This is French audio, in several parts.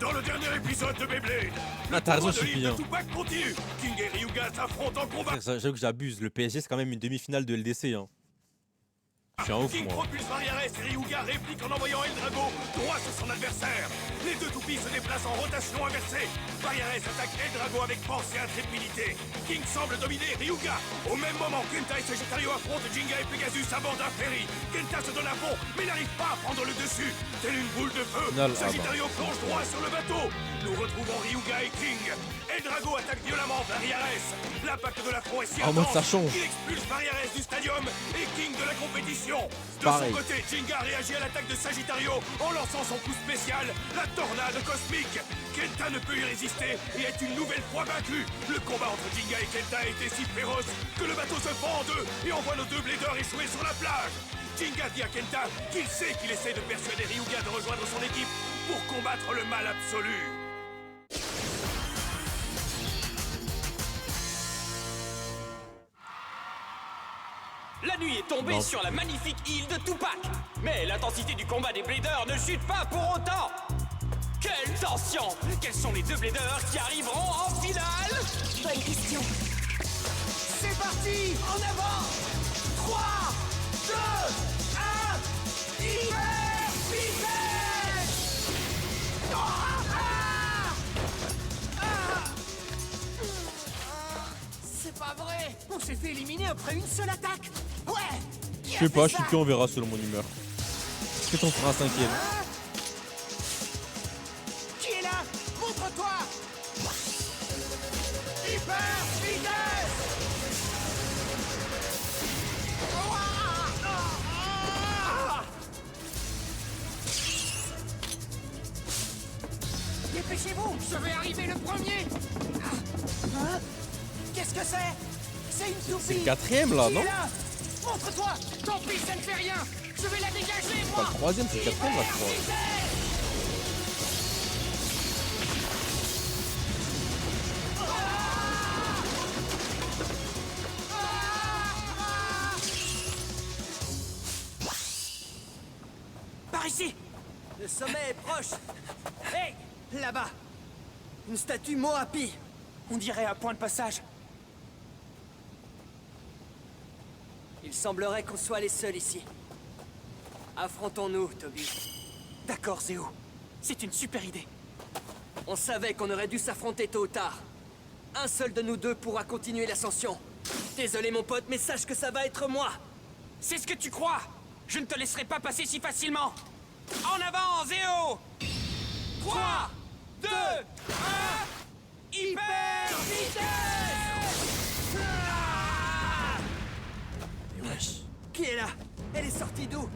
dans le dernier épisode de Beyblade. Ah, t'as raison, Le tournoi de Chippy, l'île hein. de Tupac continue. King et Ryuga s'affrontent en combat. J'avoue que j'abuse. Le PSG, c'est quand même une demi-finale de LDC. Hein. Je suis un ouf, King moi. propulse Variares et Ryuga réplique en envoyant El Drago droit sur son adversaire. Les deux toupies se déplacent en rotation inversée. Variares attaque El Drago avec force et intrépidité. King semble dominer Ryuga. Au même moment, Kenta et Sagittario affrontent Jinga et Pegasus à bord d'un ferry. Kenta se donne à fond, mais n'arrive pas à prendre le dessus. Telle une boule de feu, Final, Sagittario plonge droit sur le bateau. Nous retrouvons Ryuga et King. El Drago attaque violemment Variares. L'impact de l'affront est si En mode, ça intense change. qu'il expulse Variares du stadium et King de la compétition. De Pareil. son côté, Jinga réagit à l'attaque de Sagittario en lançant son coup spécial, la tornade cosmique. Kenta ne peut y résister et est une nouvelle fois vaincu. Le combat entre Jinga et Kenta a été si féroce que le bateau se fend en deux et envoie nos deux bladers échouer sur la plage. Jinga dit à Kenta qu'il sait qu'il essaie de persuader Ryuga de rejoindre son équipe pour combattre le mal absolu. La nuit est tombée Non. sur la magnifique île de Tupac. Mais l'intensité du combat des Bladers ne chute pas pour autant. Quelle tension! Quels sont les deux Bladers qui arriveront en finale? Bonne question. C'est parti! En avant! 3, 2, 1, hyper vitesse! C'est pas vrai. On s'est fait éliminer après une seule attaque. Ouais. Je sais pas, Chippy, on verra selon mon humeur. Peut-être on fera un cinquième. Qui est là? Montre-toi. Hyper vitesse. Dépêchez-vous, je vais arriver le premier. Hein? Qu'est-ce que c'est? C'est une toupie. C'est le quatrième, là, Qui non? est là? Montre-toi. Tant pis, ça ne fait rien. Je vais la dégager, Pas moi. le troisième, c'est le quatrième, là, je crois. Par ici. Le sommet est proche. Hé, là-bas. Une statue Moapi. On dirait un point de passage. Il semblerait qu'on soit les seuls ici. Affrontons-nous, Toby. D'accord, Zéo. C'est une super idée. On savait qu'on aurait dû s'affronter tôt ou tard. Un seul de nous deux pourra continuer l'ascension. Désolé mon pote, mais sache que ça va être moi. C'est ce que tu crois! Je ne te laisserai pas passer si facilement! En avant, Zéo! 3, 2, 1, hyper vitesse! Wesh. Qui est là? Elle est sortie d'où?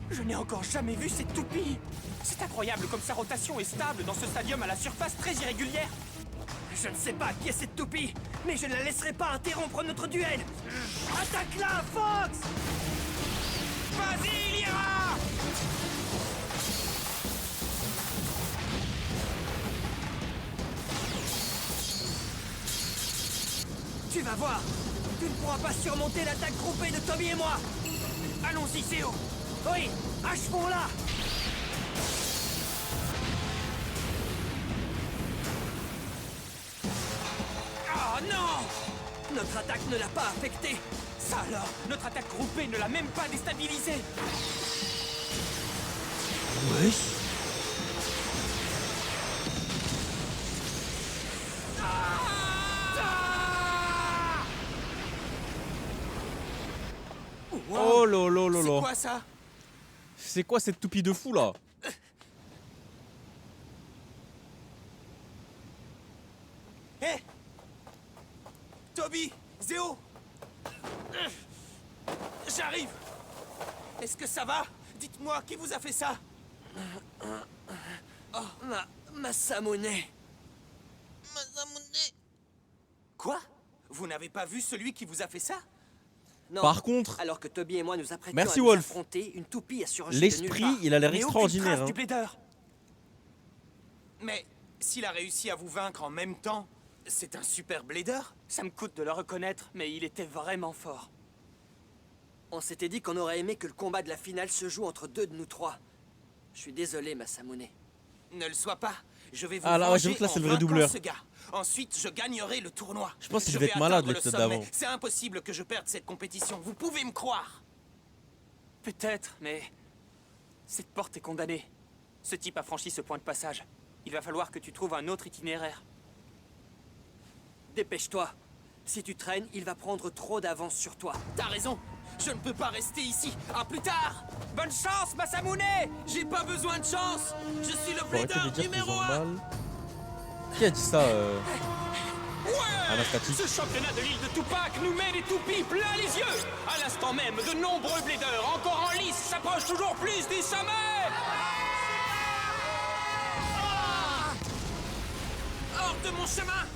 Je n'ai encore jamais vu cette toupie! C'est incroyable comme sa rotation est stable dans ce stadium à la surface très irrégulière! Je ne sais pas qui est cette toupie, mais je ne la laisserai pas interrompre notre duel. Attaque-la, Fox! Vas-y, Lyra! Tu vas voir. Tu ne pourras pas surmonter l'attaque groupée de Toby et moi. Allons-y, Zéo! Oui, achevons-la. Oh non! Notre attaque ne l'a pas affecté. Ça alors, notre attaque groupée ne l'a même pas déstabilisé! Wesh. Oh là là là C'est là. quoi ça? C'est quoi cette toupie de fou, là? Hé! Toby! Zéo! J'arrive! Est-ce que ça va? Dites-moi, qui vous a fait ça? Masamune. Quoi? Vous n'avez pas vu celui qui vous a fait ça? Non. Par contre, Alors que Toby et moi nous apprêtions Merci, à nous Wolf. affronter, une toupie a surgi de l'esprit, nulle part. il a l'air Mais aucune extraordinaire. trace Hein. du Blader. Mais s'il a réussi à vous vaincre en même temps, c'est un super Blader? Ça me coûte de le reconnaître, mais il était vraiment fort. On s'était dit qu'on aurait aimé que le combat de la finale se joue entre deux de nous trois. Je suis désolé, Masamune. Ne le sois pas. Je vais vous Ah là, venger j'avoue que là, c'est en le vrai vainquant doubleur. ce gars. Ensuite, je gagnerai le tournoi. Je pense qu'il Je devait vais être malade, atteindre le l'épisode sommet. d'avant. C'est impossible que je perde cette compétition. Vous pouvez me croire. Peut-être, mais... Cette porte est condamnée. Ce type a franchi ce point de passage. Il va falloir que tu trouves un autre itinéraire. Dépêche-toi. Si tu traînes, il va prendre trop d'avance sur toi. T'as raison. Je ne peux pas rester ici. À plus tard. Bonne chance, Masamune! J'ai pas besoin de chance. Je suis le Faut arrêter de blader dire qu'ils numéro ont 1. mal. Qui a dit ça Ouais! Anastatique. Ce championnat de l'île de Tupac nous met les toupies plein les yeux! À l'instant même, de nombreux bladers encore en lice s'approchent toujours plus du sommet! Hors de mon chemin.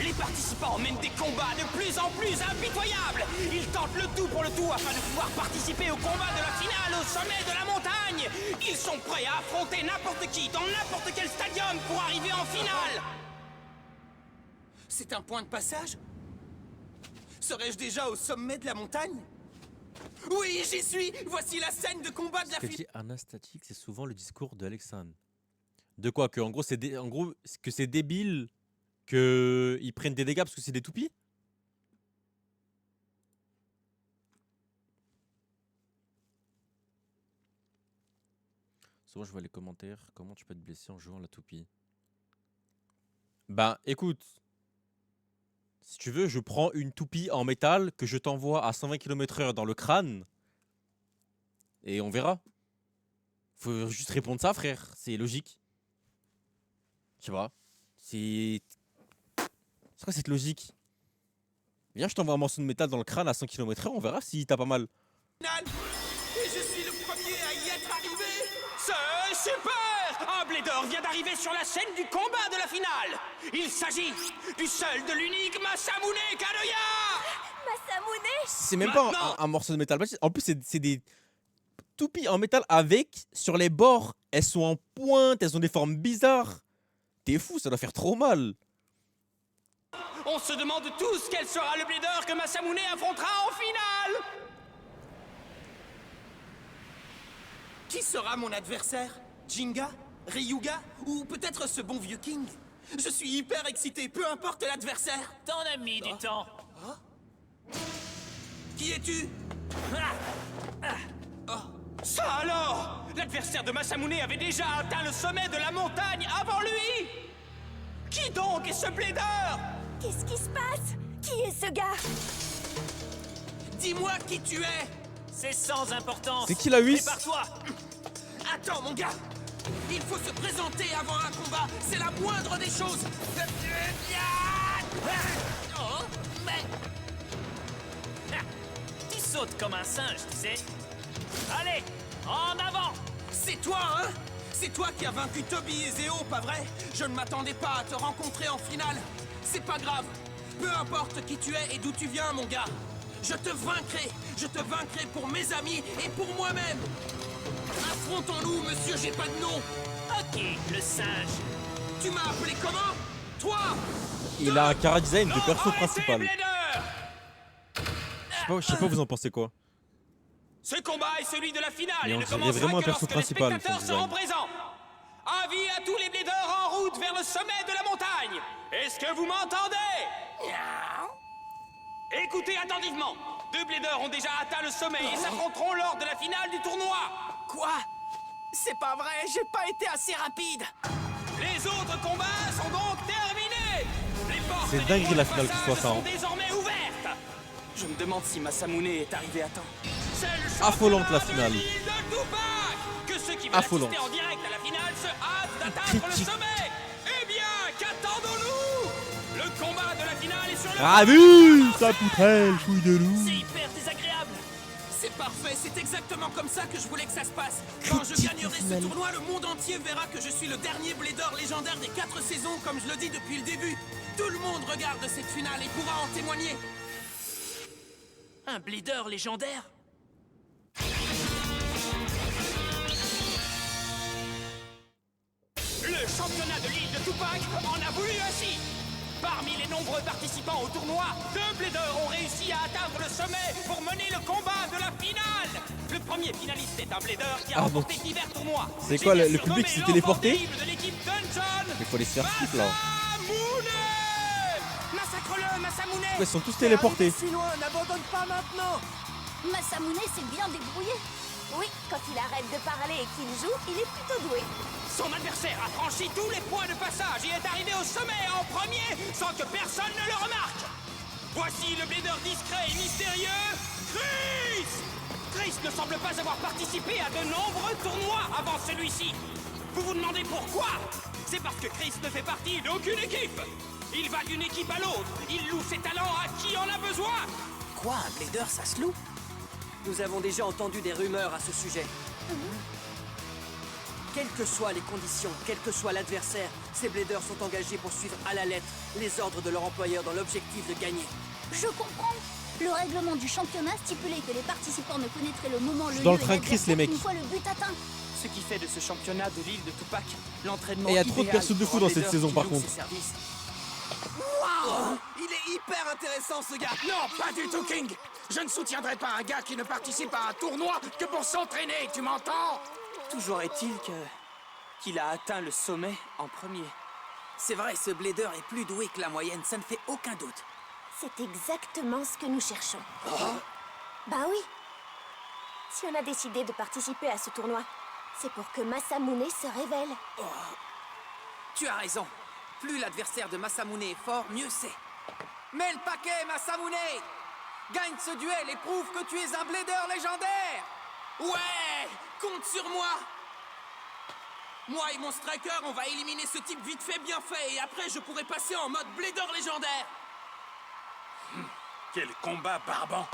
Les participants mènent des combats de plus en plus impitoyables! Ils tentent le tout pour le tout afin de pouvoir participer au combat de la finale au sommet de la montagne! Ils sont prêts à affronter n'importe qui dans n'importe quel stadium pour arriver en finale! C'est un point de passage? Serais-je déjà au sommet de la montagne? Oui, j'y suis! Voici la scène de combat de la Ce que finale. dit Anastatique, c'est souvent le discours d'Alexandre. De quoi? Que en gros, que c'est débile qu'ils prennent des dégâts parce que c'est des toupies? Souvent, je vois les commentaires. Comment tu peux te blesser en jouant la toupie? Ben, écoute. Si tu veux, je prends une toupie en métal que je t'envoie à 120 km/h dans le crâne. Et on verra. Faut juste répondre ça, frère. C'est logique. Tu vois. C'est quoi cette logique? Viens, je t'envoie un morceau de métal dans le crâne à 100 km/h. On verra si t'as pas mal. Et je suis le premier à y être arrivé. C'est super! Un blader vient d'arriver sur la scène du combat de la finale! Il s'agit du seul, de l'unique Masamune Kanoya! Masamune! C'est même pas Maintenant un morceau de métal. En plus, c'est des toupies en métal avec, sur les bords, elles sont en pointe, elles ont des formes bizarres. T'es fou, ça doit faire trop mal. On se demande tous quel sera le blader que Masamune affrontera en finale! Qui sera mon adversaire? Jinga? Ryuga? Ou peut-être ce bon vieux King? Je suis hyper excité, peu importe l'adversaire. T'en as mis du temps! Qui es-tu? Ça alors! L'adversaire de Masamune avait déjà atteint le sommet de la montagne avant lui! Qui donc est ce blader? Qu'est-ce qui se passe? Qui est ce gars? Dis-moi qui tu es! C'est sans importance! C'est qui la 8? Prépare-toi! Attends, mon gars! Il faut se présenter avant un combat, c'est la moindre des choses! Oh, mais... Tu sautes comme un singe, tu sais. Allez, en avant! C'est toi, hein? C'est toi qui as vaincu Toby et Zéo, pas vrai? Je ne m'attendais pas à te rencontrer en finale. C'est pas grave. Peu importe qui tu es et d'où tu viens, mon gars. Je te vaincrai. Je te vaincrai pour mes amis et pour moi-même. Affrontons-nous, monsieur, j'ai pas de nom. Ok, le singe. Tu m'as appelé comment? Toi? Il a un cara design de perso principal. Blader! Je sais pas, vous en pensez quoi? Ce combat est celui de la finale Mais et on ne dirait commencera vraiment un que perso lorsque principal, les spectateurs son seront design. présents. Avis à tous les bladers en route vers le sommet de la montagne. Est-ce que vous m'entendez? Écoutez attentivement. 2 bladers ont déjà atteint le sommet et s'affronteront lors de la finale du tournoi. Quoi? C'est pas vrai, j'ai pas été assez rapide. Les autres combats sont donc terminés. Les portes C'est des dingue points la de finale que ce soit passage ça, sont hein. désormais ouvertes. Je me demande si Masamune est arrivé à temps. C'est le Affolante, la championnat finale. de l'île de Tupac. Que ceux qui veulent Affolante. assister en direct à la finale se hâtent d'atteindre le Critique. sommet. Eh bien, qu'attendons-nous? Le combat de la finale est sur le... Ravi, sa poutrelle, chouille de loup. C'est hyper désagréable. C'est parfait, c'est exactement comme ça que je voulais que ça se passe. Quand je gagnerai ce tournoi, le monde entier verra que je suis le dernier blader légendaire des 4 saisons, comme je le dis depuis le début. Tout le monde regarde cette finale et pourra en témoigner. Un blader légendaire? Le championnat de l'île de Tupac en a voulu ainsi. Parmi les nombreux participants au tournoi, 2 bladers ont réussi à atteindre le sommet pour mener le combat de la finale. Le premier finaliste est un Blader qui a Ah, remporté divers tournois. C'est quoi, le public J'ai s'est surnommé téléporté? l'enfant terrible de l'équipe Dungeon. Il faut les se faire skip là. Masamune. Massacre-le, Masamune. Ils sont tous téléportés. Si loin, n'abandonne pas maintenant. Masamune s'est bien débrouillé. Oui, quand il arrête de parler et qu'il joue, il est plutôt doué. Son adversaire a franchi tous les points de passage et est arrivé au sommet en premier sans que personne ne le remarque. Voici le Blader discret et mystérieux, Chris. Chris ne semble pas avoir participé à de nombreux tournois avant celui-ci. Vous vous demandez pourquoi? C'est parce que Chris ne fait partie d'aucune équipe. Il va d'une équipe à l'autre, il loue ses talents à qui en a besoin. Quoi, un Blader, ça se loue? Nous avons déjà entendu des rumeurs à ce sujet. Quelles que soient les conditions, quel que soit l'adversaire, ces Bladers sont engagés pour suivre à la lettre les ordres de leur employeur dans l'objectif de gagner. Je comprends. Le règlement du championnat stipulait que les participants ne connaîtraient le moment, le Dans lieu le et train Chris, l'adversaire les mecs. qu'une fois le but atteint. Ce qui fait de ce championnat de l'île de Tupac l'entraînement Et il y a trop de idéal persos de pour fou un dans cette Blader saison, qui par loue contre. ses services. Waouh! Il est hyper intéressant ce gars! Non, pas du tout, King. Je ne soutiendrai pas un gars qui ne participe à un tournoi que pour s'entraîner, tu m'entends? Toujours est-il qu'il a atteint le sommet en premier. C'est vrai, ce Blader est plus doué que la moyenne, ça ne fait aucun doute. C'est exactement ce que nous cherchons. Bah oui. Si on a décidé de participer à ce tournoi, c'est pour que Masamune se révèle. Tu as raison. Plus l'adversaire de Masamune est fort, mieux c'est. Mets le paquet, Masamune! Gagne ce duel et prouve que tu es un Blader légendaire! Ouais! Compte sur moi! Moi et mon striker, on va éliminer ce type vite fait, bien fait, et après je pourrai passer en mode Blader légendaire! Quel combat barbant.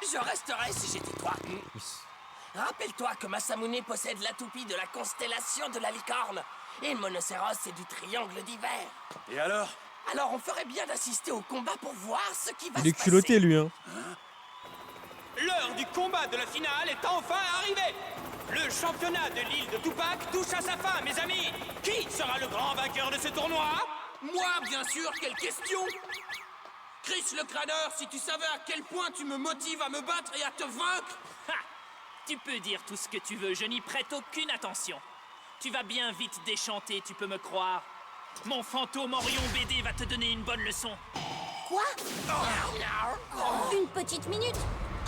Je resterai si j'étais toi. Rappelle-toi que Masamune possède la toupie de la constellation de la licorne. Et le monocéros, c'est du triangle d'hiver. Et alors? Alors on ferait bien d'assister au combat pour voir ce qui va Il est se passer. culotté lui, hein. L'heure du combat de la finale est enfin arrivée. Le championnat de l'île de Tupac touche à sa fin, mes amis. Qui sera le grand vainqueur de ce tournoi? Moi, bien sûr, quelle question! Chris le crâneur, si tu savais à quel point tu me motives à me battre et à te vaincre! Ha! Tu peux dire tout ce que tu veux, je n'y prête aucune attention. Tu vas bien vite déchanter, tu peux me croire. Mon fantôme Orion BD va te donner une bonne leçon. Quoi? Une petite minute.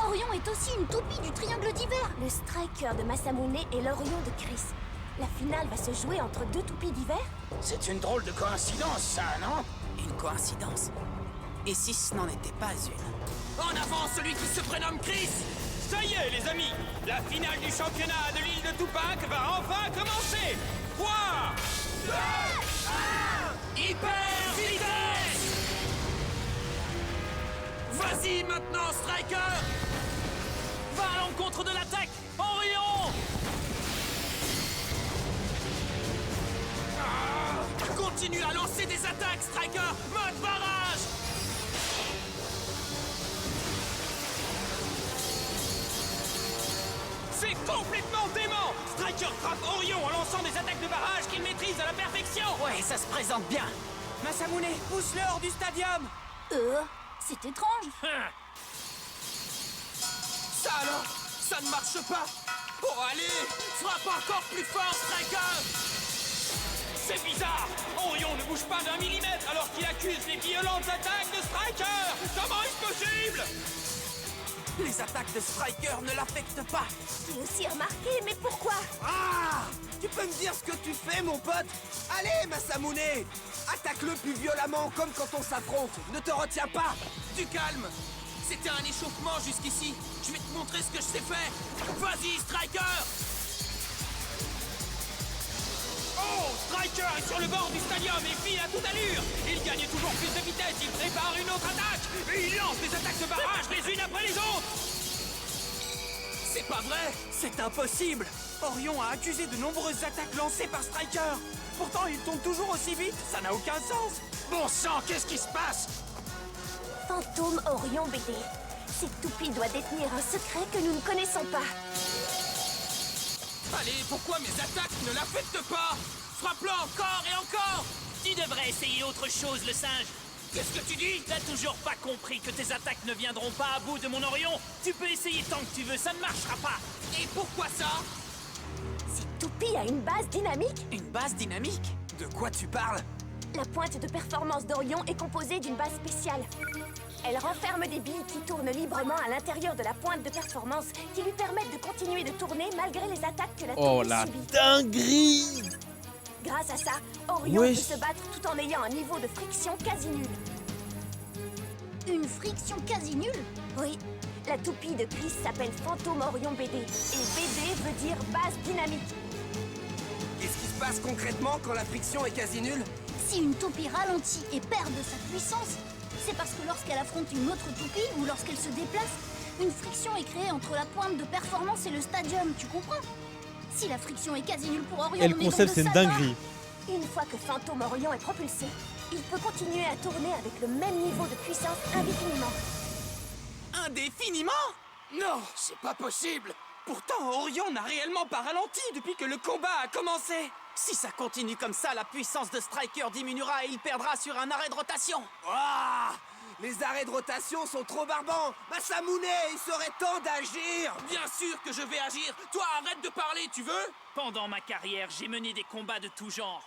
Orion est aussi une toupie du triangle d'hiver. Le striker de Masamune et l'Orion de Chris. La finale va se jouer entre deux toupies d'hiver? C'est une drôle de coïncidence, ça, non? Une coïncidence. Et si ce n'en était pas une? En avant, celui qui se prénomme Chris! Ça y est, les amis, la finale du championnat de l'île de Tupac va enfin commencer. 3, 2, 1, hyper vitesse! Vas-y maintenant, striker! Va à l'encontre de l'attaque, Orion! Continue à lancer des attaques, striker! Mode barrage! C'est complètement dément! Striker frappe Orion en lançant des attaques de barrage qu'il maîtrise à la perfection! Ouais, ça se présente bien. Masamune, pousse-le hors du stadium! C'est étrange. Ça alors? Ça ne marche pas! Oh allez! Frappe encore plus fort, striker! C'est bizarre! Orion ne bouge pas d'un millimètre alors qu'il accuse les violentes attaques de Striker! Comment est-ce possible? Les attaques de Striker ne l'affectent pas! J'ai aussi remarqué, mais pourquoi? Ah! Tu peux me dire ce que tu fais, mon pote? Allez, Masamune! Attaque-le plus violemment, comme quand on s'affronte! Ne te retiens pas! Du calme! C'était un échauffement jusqu'ici! Je vais te montrer ce que je sais faire! Vas-y, striker! Oh! Striker est sur le bord du stadium et file à toute allure! Il gagne toujours plus de vitesse, il prépare une autre attaque! Et il lance des attaques de barrage les unes après les autres! C'est pas vrai! C'est impossible! Orion a accusé de nombreuses attaques lancées par Striker! Pourtant, il tombe toujours aussi vite! Ça n'a aucun sens! Bon sang, qu'est-ce qui se passe? Fantôme Orion BD. Cette toupie doit détenir un secret que nous ne connaissons pas. Allez, pourquoi mes attaques ne l'affectent pas? Frappe-le encore et encore! Tu devrais essayer autre chose, le singe. Qu'est-ce que tu dis? T'as toujours pas compris que tes attaques ne viendront pas à bout de mon Orion? Tu peux essayer tant que tu veux, ça ne marchera pas. Et pourquoi ça? Cette toupie a une base dynamique? Une base dynamique? De quoi tu parles? La pointe de performance d'Orion est composée d'une base spéciale. Elle renferme des billes qui tournent librement à l'intérieur de la pointe de performance qui lui permettent de continuer de tourner malgré les attaques que la toupie Oh la subit. dinguerie! Grâce à ça, Orion Wesh. peut se battre tout en ayant un niveau de friction quasi nul. Une friction quasi nulle? Oui. La toupie de Chris s'appelle Fantôme Orion BD. Et BD veut dire base dynamique. Qu'est-ce qui se passe concrètement quand la friction est quasi nulle? Si une toupie ralentit et perd de sa puissance, c'est parce que lorsqu'elle affronte une autre toupie ou lorsqu'elle se déplace, une friction est créée entre la pointe de performance et le stadium, tu comprends? Si la friction est quasi nulle pour Orion, Et le on est concept, donc c'est de une savoir- dinguerie. Une fois que Fantôme Orion est propulsé, il peut continuer à tourner avec le même niveau de puissance indéfiniment. Indéfiniment? Non, c'est pas possible. Pourtant, Orion n'a réellement pas ralenti depuis que le combat a commencé. Si ça continue comme ça, la puissance de Striker diminuera et il perdra sur un arrêt de rotation. Ah! Les arrêts de rotation sont trop barbants. Masamune, il serait temps d'agir. Bien sûr que je vais agir. Toi, arrête de parler, tu veux? Pendant ma carrière, j'ai mené des combats de tout genre.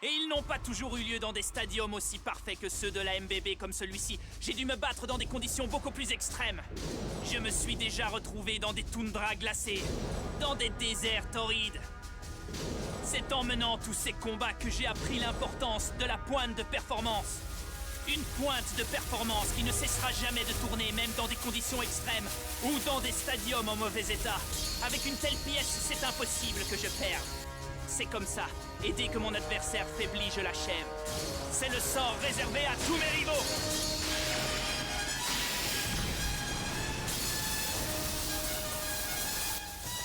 Et ils n'ont pas toujours eu lieu dans des stadiums aussi parfaits que ceux de la MBB comme celui-ci. J'ai dû me battre dans des conditions beaucoup plus extrêmes. Je me suis déjà retrouvé dans des toundras glacées, dans des déserts torrides. C'est en menant tous ces combats que j'ai appris l'importance de la pointe de performance. Une pointe de performance qui ne cessera jamais de tourner, même dans des conditions extrêmes ou dans des stadiums en mauvais état. Avec une telle pièce, c'est impossible que je perde. C'est comme ça, et dès que mon adversaire faiblit, je l'achève. C'est le sort réservé à tous mes rivaux.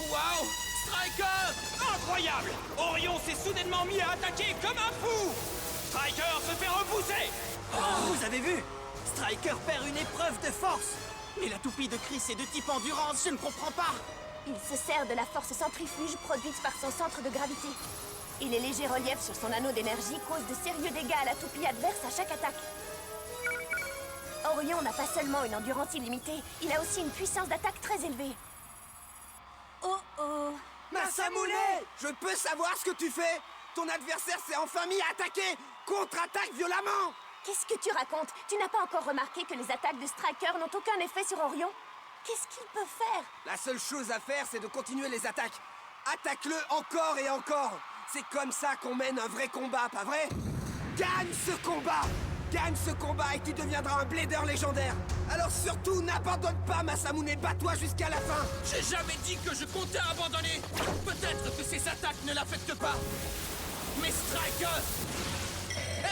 Waouh! Striker! Incroyable! Orion s'est soudainement mis à attaquer comme un fou! Striker se fait repousser! Vous avez vu? Striker perd une épreuve de force. Mais la toupie de Chris est de type endurance, je ne comprends pas. Il se sert de la force centrifuge produite par son centre de gravité. Et les légers reliefs sur son anneau d'énergie causent de sérieux dégâts à la toupie adverse à chaque attaque. Orion n'a pas seulement une endurance illimitée, il a aussi une puissance d'attaque très élevée. Oh oh! Masamune! Je peux savoir ce que tu fais? Ton adversaire s'est enfin mis à attaquer! Contre-attaque violemment! Qu'est-ce que tu racontes? Tu n'as pas encore remarqué que les attaques de Striker n'ont aucun effet sur Orion? Qu'est-ce qu'il peut faire? La seule chose à faire, c'est de continuer les attaques. Attaque-le encore et encore. C'est comme ça qu'on mène un vrai combat, pas vrai? Gagne ce combat! Gagne ce combat et tu deviendras un blader légendaire. Alors surtout, n'abandonne pas, Masamune, bats-toi jusqu'à la fin. J'ai jamais dit que je comptais abandonner. Peut-être que ces attaques ne l'affectent pas. Mais Striker,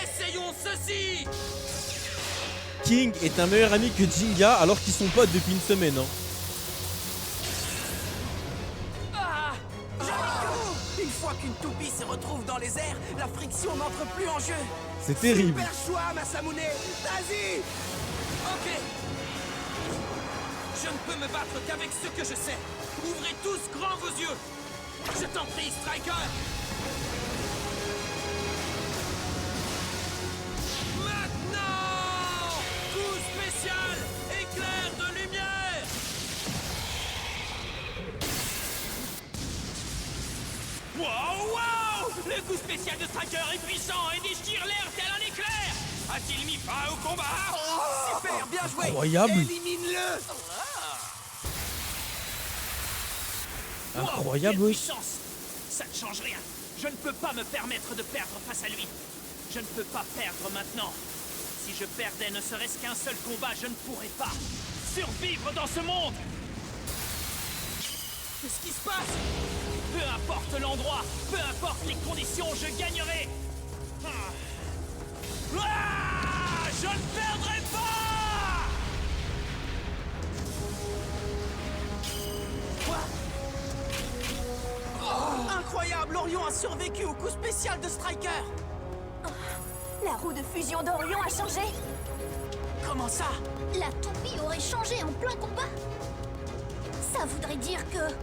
essayons ceci! King est un meilleur ami que Jinga alors qu'ils sont potes depuis une semaine. Hein. Une fois qu'une toupie se retrouve dans les airs, la friction n'entre plus en jeu. C'est terrible. Super choix, Masamune. Vas-y! Ok. Je ne peux me battre qu'avec ce que je sais. Ouvrez tous grand vos yeux. Je t'en prie, Striker. Maintenant! Coup spécial! Éclair de lumière! Wow, wow! Le coup spécial de Striker est puissant et déchire l'air tel un éclair! A-t-il mis fin au combat? Super, bien joué! Incroyable. Élimine-le! Incroyable, Quelle wesh. puissance! Ça ne change rien. Je ne peux pas me permettre de perdre face à lui. Je ne peux pas perdre maintenant. Si je perdais ne serait-ce qu'un seul combat, je ne pourrais pas survivre dans ce monde. Qu'est-ce qui se passe? Peu importe l'endroit, peu importe les conditions, je gagnerai. Je ne perdrai pas! Incroyable, Orion a survécu au coup spécial de Striker. La roue de fusion d'Orion a changé. Comment ça? La toupie aurait changé en plein combat? Ça voudrait dire que...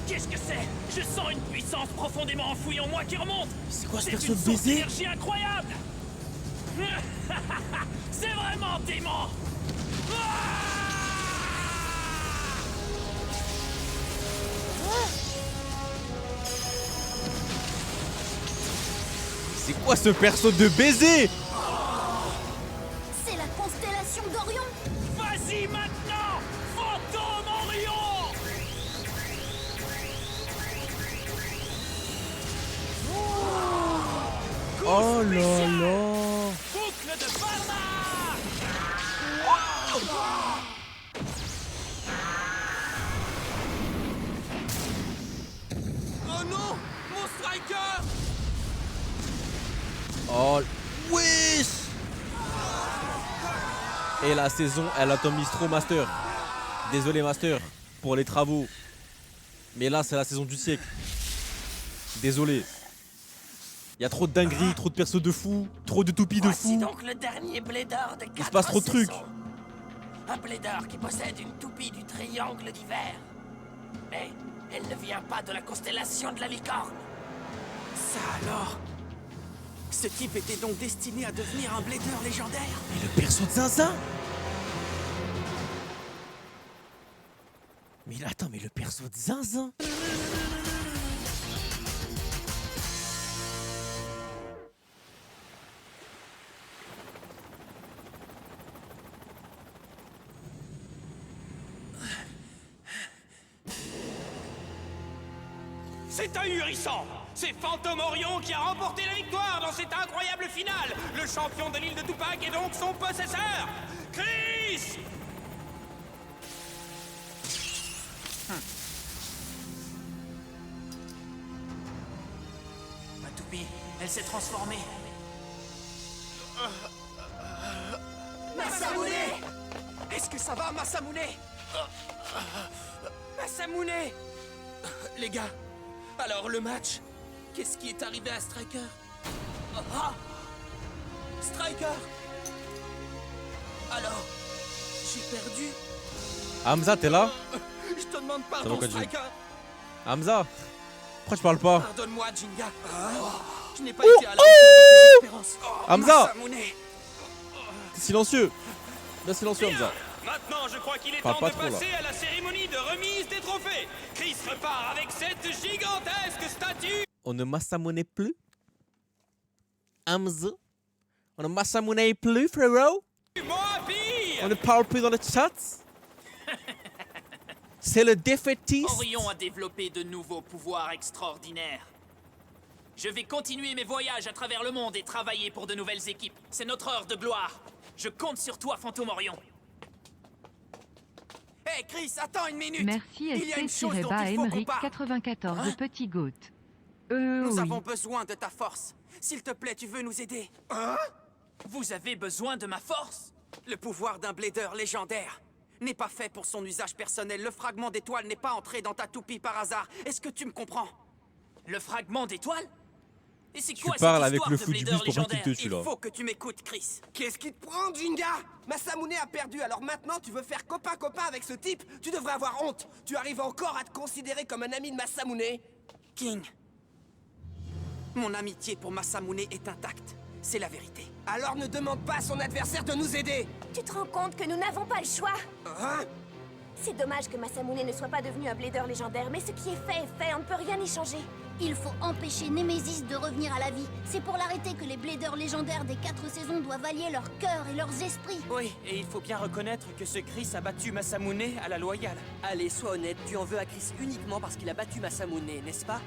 Qu'est-ce que c'est? Je sens une puissance profondément enfouie en moi qui remonte. C'est quoi ce C'est perso une de source baiser? d'énergie incroyable. C'est vraiment dément. C'est quoi ce perso de baiser? C'est la constellation d'Orion. Vas-y maintenant, Fantôme Orion. Oh là là. Boucle de Balma. Oh non! Mon striker! Oh, wesh. Et la saison, elle atomise trop Master. Désolé Master pour les travaux. Mais là, c'est la saison du siècle. Désolé. Il y a trop de dingueries, trop de persos de fous, trop de toupies de Voici fous. donc le dernier Blader de 4 Il se passe trop de trucs. saisons. Un Blader qui possède une toupie du triangle d'hiver. Mais elle ne vient pas de la constellation de la licorne. Ça alors? Ce type était donc destiné à devenir un Blader légendaire? Mais le perso de Zinzin. Mais là, attends, mais le perso de Zinzin. C'est ahurissant! C'est Fantôme Orion qui a remporté la victoire dans cette incroyable finale! Le champion de l'île de Tupac est donc son possesseur! Chris! Ma toupie, elle s'est transformée. Masamune! Est-ce que ça va, Masamune? Masamune! Les gars, alors le match? Qu'est-ce qui est arrivé à Striker? Ah! Striker! Alors, j'ai perdu? Hamza, t'es là? Je te demande Ça va pardon, quoi, Jin? Striker! Hamza, pourquoi tu parles pas? Pardonne-moi, Jinga! Je n'ai pas été à la hauteur de tes espérances! Hamza, Masamune! t'es silencieux. Bien silencieux, Hamza. Maintenant, je crois qu'il est Parle temps pas de trop, là. passer à la cérémonie de remise des trophées! Chris repart avec cette gigantesque statue! On ne Masamune plus? Hamza? On ne Masamune plus, frérot? Moi pire! On ne parle plus dans le chat? C'est le défaitiste? Orion a développé de nouveaux pouvoirs extraordinaires. Je vais continuer mes voyages à travers le monde et travailler pour de nouvelles équipes. C'est notre heure de gloire. Je compte sur toi, Fantôme Orion. Hé, Chris, attends une minute! Merci Il y a une chose dont SC-Bas il faut qu'on Emeric parle. 94 Hein? Petit Goat. Nous Oui. avons besoin de ta force. S'il te plaît, tu veux nous aider? Vous avez besoin de ma force? Le pouvoir d'un Blader légendaire n'est pas fait pour son usage personnel. Le fragment d'étoile n'est pas entré dans ta toupie par hasard. Est-ce que tu me comprends? Le fragment d'étoile? Et c'est Tu quoi parles cette avec histoire le de fou du Blader bus pour pas qu'il légendaire? te tue, Il là. faut que tu m'écoutes, Chris. Qu'est-ce qui te prend, Jinga? Masamune a perdu, alors maintenant tu veux faire copain-copain avec ce type? Tu devrais avoir honte. Tu arrives encore à te considérer comme un ami de Masamune? King, mon amitié pour Masamune est intacte. C'est la vérité. Alors ne demande pas à son adversaire de nous aider. Tu te rends compte que nous n'avons pas le choix? Hein? C'est dommage que Masamune ne soit pas devenu un Blader légendaire, mais ce qui est fait, on ne peut rien y changer. Il faut empêcher Némésis de revenir à la vie. C'est pour l'arrêter que les Bladers légendaires des 4 saisons doivent allier leur cœur et leurs esprits. Oui, et il faut bien reconnaître que ce Chris a battu Masamune à la loyale. Allez, sois honnête, tu en veux à Chris uniquement parce qu'il a battu Masamune, n'est-ce pas?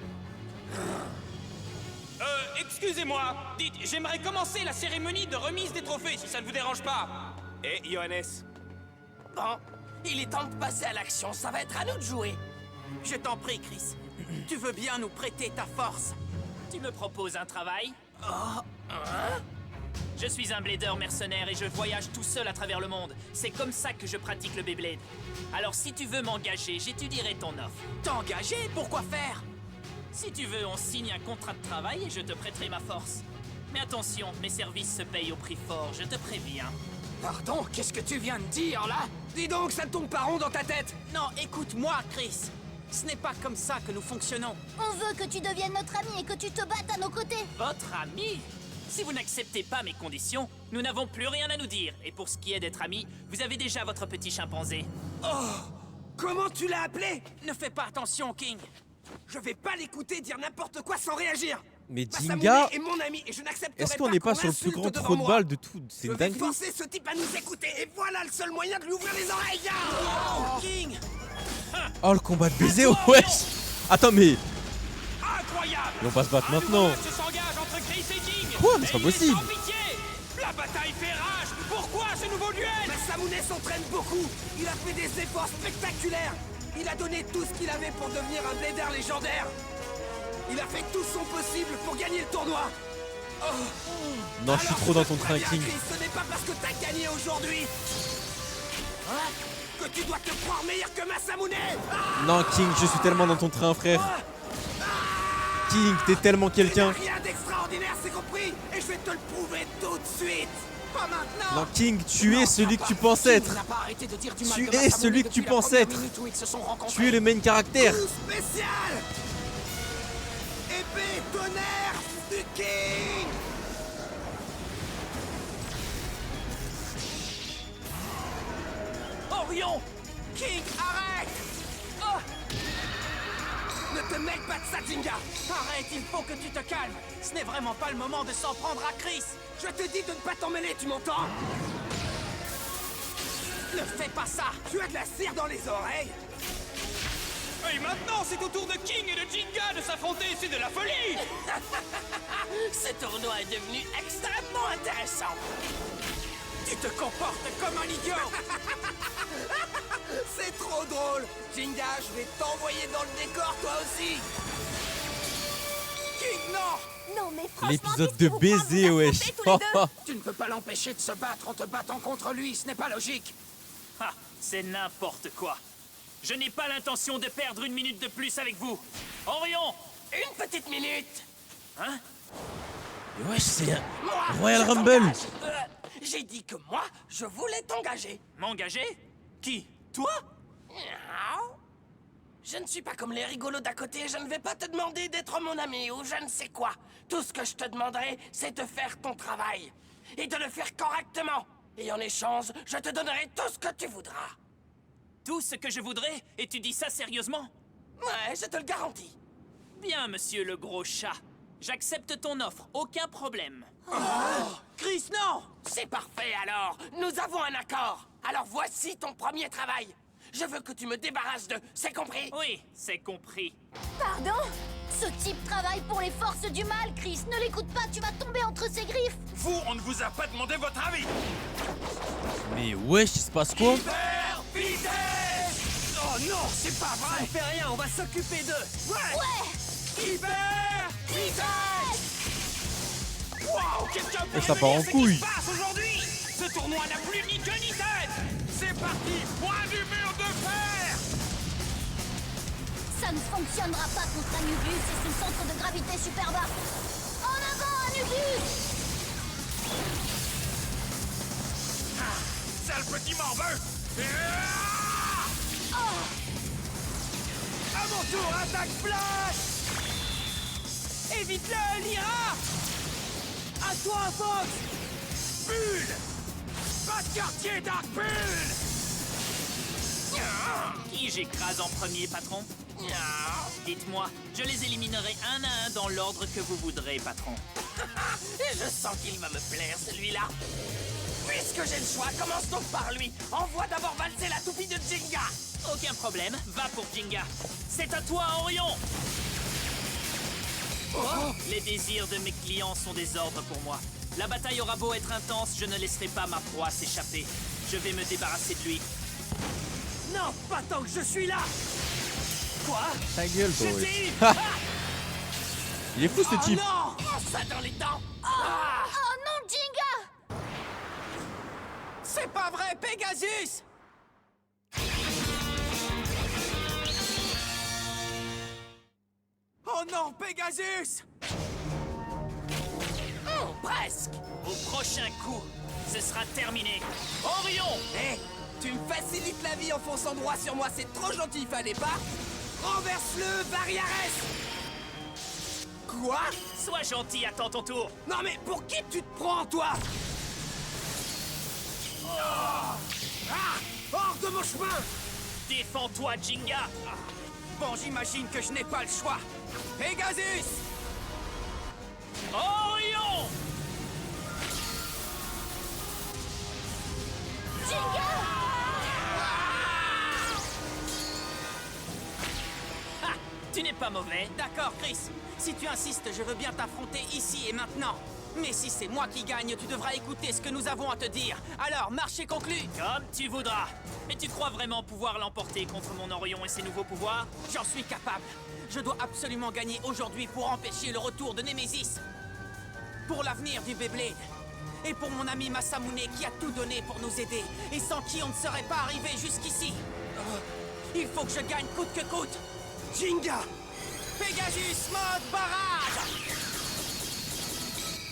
Excusez-moi, dites, j'aimerais commencer la cérémonie de remise des trophées, si ça ne vous dérange pas. Et Johannes? Bon, il est temps de passer à l'action, ça va être à nous de jouer. Je t'en prie, Chris. Tu veux bien nous prêter ta force? Tu me proposes un travail? Je suis un Blader mercenaire et je voyage tout seul à travers le monde. C'est comme ça que je pratique le Beyblade. Alors si tu veux m'engager, j'étudierai ton offre. T'engager? Pourquoi faire? Si tu veux, on signe un contrat de travail et je te prêterai ma force. Mais attention, mes services se payent au prix fort, je te préviens. Pardon, qu'est-ce que tu viens de dire là? Dis donc, ça ne tourne pas rond dans ta tête. Non, écoute-moi, Chris. Ce n'est pas comme ça que nous fonctionnons. On veut que tu deviennes notre ami et que tu te battes à nos côtés. Votre ami? Si vous n'acceptez pas mes conditions, nous n'avons plus rien à nous dire. Et pour ce qui est d'être amis, vous avez déjà votre petit chimpanzé. Comment tu l'as appelé? Ne fais pas attention, King. Je vais pas l'écouter dire n'importe quoi sans réagir. Mais Masamune Jinga, est mon ami et je n'accepterai est-ce qu'on n'est pas sur le plus l'insulte grand devant trou de moi. balle de tout? C'est Je une vais dinguerie. forcer ce type à nous écouter et voilà le seul moyen de lui ouvrir les oreilles. King! Oh, le combat de baiser, wesh. Attends, mais Incroyable! on va se battre Un nouveau maintenant. match s'engage entre Chris et Jing. Quoi? Mais c'est pas Et il est possible. sans pitié. La bataille fait rage. Pourquoi ce nouveau duel? Masamune s'entraîne beaucoup. Il a fait des efforts spectaculaires. Il a donné tout ce qu'il avait pour devenir un blader légendaire. Il a fait tout son possible pour gagner le tournoi. Non, je suis trop dans ton train, Bien, King. Chris, ce n'est pas parce que t'as gagné aujourd'hui que tu dois te croire meilleur que Masamune. Non, King, je suis tellement dans ton train, frère. King, t'es tellement quelqu'un. Rien d'extraordinaire, c'est compris. Et je vais te le prouver tout de suite. Pas maintenant. Non, King, tu es celui que tu penses être. n'a pas arrêté de dire du mal Tu de es Masamune celui que tu depuis la penses première être. minute où ils se sont rencontrés. Tu es le main caractère. Coup spécial. Épée tonnerre du King. Orion! King, arrête! Oh, Ne te mêle pas de ça, Jinga. arrête, il faut que tu te calmes. Ce n'est vraiment pas le moment de s'en prendre à Chris. Je te dis de ne pas t'en mêler, tu m'entends? Ne fais pas ça. Tu as de la cire dans les oreilles. Et maintenant, c'est au tour de King et de Jinga de s'affronter. C'est de la folie. Ce tournoi est devenu extrêmement intéressant. Tu te comportes comme un idiot. C'est trop drôle. Jinga, je vais t'envoyer dans le décor, toi aussi. King, non. Non, mais franchement, L'épisode qu'est-ce de qui vous prend baiser, vous wesh. affronter tous les deux Tu ne peux pas l'empêcher de se battre en te battant contre lui, ce n'est pas logique. Ah, c'est n'importe quoi. Je n'ai pas l'intention de perdre une minute de plus avec vous. Orion! Une petite minute. Hein? Wesh, c'est un Moi, Royal je Rumble. t'engage. J'ai dit que moi, je voulais t'engager. M'engager? Qui? Toi? Miaou. Je ne suis pas comme les rigolos d'à côté, je ne vais pas te demander d'être mon ami ou je ne sais quoi. Tout ce que je te demanderai, c'est de faire ton travail. Et de le faire correctement. Et en échange, je te donnerai tout ce que tu voudras. Tout ce que je voudrais? Et tu dis ça sérieusement? Ouais, je te le garantis. Bien, monsieur le gros chat. J'accepte ton offre, aucun problème. Chris, non! C'est parfait alors. Nous avons un accord. Alors voici ton premier travail. Je veux que tu me débarrasses de... C'est compris? Oui, c'est compris. Pardon? Ce type travaille pour les forces du mal, Chris. Ne l'écoute pas, tu vas tomber entre ses griffes. Vous, on ne vous a pas demandé votre avis. Mais wesh, il se passe quoi? Oh non, c'est pas Ça vrai. ne fait rien, on va s'occuper d'eux. Ouais! Hyper vitesse. Wow, quelqu'un peut Ça me part dire en ce qui couille. se passe aujourd'hui? Ce tournoi n'a plus ni queue ni tête. C'est parti. Point du mur de fer. Ça ne fonctionnera pas contre Anubis et son centre de gravité super bas. En avant, Anubis! Sale petit morveux. À mon tour, attaque flash. Évite-le, Lyra! À toi, Fox! Bulle. Pas de quartier, Dark Bull. Qui j'écrase en premier, patron? Dites-moi, je les éliminerai un à un dans l'ordre que vous voudrez, patron. Je sens qu'il va me plaire, celui-là. Puisque j'ai le choix, commence donc par lui. Envoie d'abord valser la toupie de Jinga. Aucun problème, va pour Jinga. C'est à toi, Orion! Les désirs de mes clients sont des ordres pour moi. La bataille aura beau être intense, je ne laisserai pas ma proie s'échapper. Je vais me débarrasser de lui. Non, pas tant que je suis là! Quoi? Ta gueule, boy. J'étais- Il est fou ce type. Non! Ça dans les dents. Oh non, Jinga! C'est pas vrai, Pegasus! Oh non, Pegasus! Presque. Au prochain coup, ce sera terminé. Orion! Hé, tu me facilites la vie en fonçant droit sur moi, c'est trop gentil, fallait pas? Renverse-le, Variares! Quoi? Sois gentil, attends ton tour. Non mais pour qui tu te prends, toi? Ah! Hors de mon chemin! Défends-toi, Jinga. Bon, j'imagine que je n'ai pas le choix. Pegasus! Orion! Ah, tu n'es pas mauvais. D'accord, Chris. Si tu insistes, je veux bien t'affronter ici et maintenant. Mais si c'est moi qui gagne, tu devras écouter ce que nous avons à te dire. Alors, marché conclu. Comme tu voudras. Mais tu crois vraiment pouvoir l'emporter contre mon Orion et ses nouveaux pouvoirs? J'en suis capable. Je dois absolument gagner aujourd'hui pour empêcher le retour de Nemesis. Pour l'avenir du Beyblade. Et pour mon ami Masamune qui a tout donné pour nous aider. Et sans qui on ne serait pas arrivé jusqu'ici. Il faut que je gagne coûte que coûte. Jinga! Pegasus mode barrage!